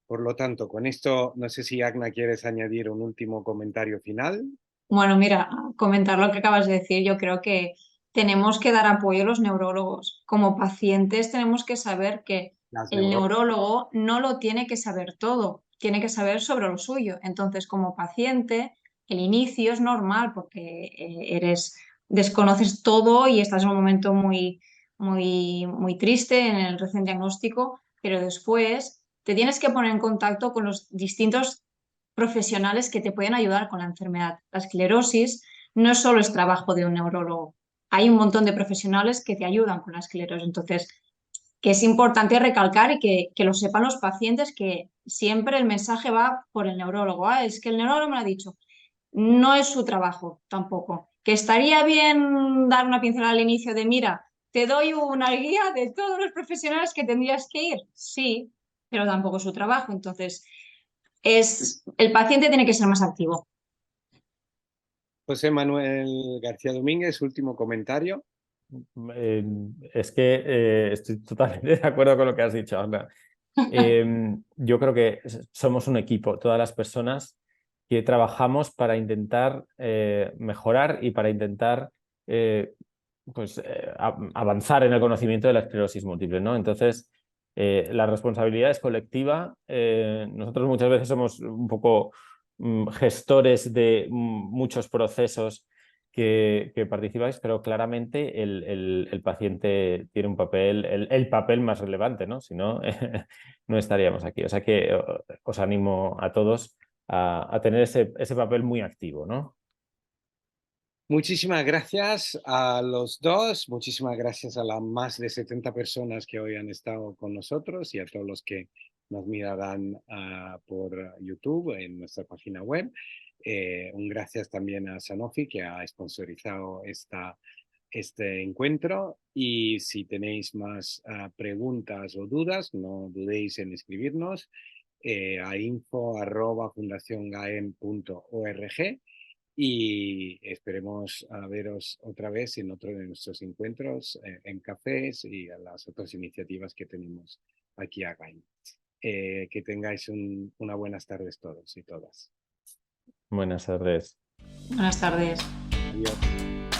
Por lo tanto, con esto, no sé si Agna quieres añadir un último comentario final.
Bueno, mira, comentar lo que acabas de decir, yo creo que tenemos que dar apoyo a los neurólogos. Como pacientes tenemos que saber que el neurólogo no lo tiene que saber todo, tiene que saber sobre lo suyo. Entonces, como paciente, el inicio es normal porque desconoces todo y estás en un momento muy triste en el recién diagnóstico, pero después te tienes que poner en contacto con los distintos profesionales que te pueden ayudar con la enfermedad. La esclerosis no solo es trabajo de un neurólogo, hay un montón de profesionales que te ayudan con la esclerosis. Entonces, que es importante recalcar y que lo sepan los pacientes, que siempre el mensaje va por el neurólogo. Es que el neurólogo me lo ha dicho. No es su trabajo tampoco. Que estaría bien dar una pincelada al inicio de, mira, te doy una guía de todos los profesionales que tendrías que ir. Sí, pero tampoco es su trabajo. Entonces, el paciente tiene que ser más activo.
José Manuel García Domínguez, último comentario.
Es que estoy totalmente de acuerdo con lo que has dicho, Ana. Yo creo que somos un equipo, todas las personas que trabajamos para intentar mejorar y para intentar avanzar en el conocimiento de la esclerosis múltiple, ¿no? Entonces, la responsabilidad es colectiva. Nosotros muchas veces somos un poco gestores de muchos procesos que participáis, pero claramente el paciente tiene un papel, el papel más relevante, ¿no? Si no, no estaríamos aquí. O sea que os animo a todos a tener ese papel muy activo, ¿no?
Muchísimas gracias a los dos, muchísimas gracias a las más de 70 personas que hoy han estado con nosotros y a todos los que nos mirarán por YouTube en nuestra página web. Un gracias también a Sanofi que ha sponsorizado este encuentro, y si tenéis más preguntas o dudas, no dudéis en escribirnos a info@fundaciongaem.org, y esperemos veros otra vez en otro de nuestros encuentros en cafés y a las otras iniciativas que tenemos aquí a Gaem. Que tengáis unas buenas tardes todos y todas.
Buenas tardes.
Buenas tardes.
Adiós.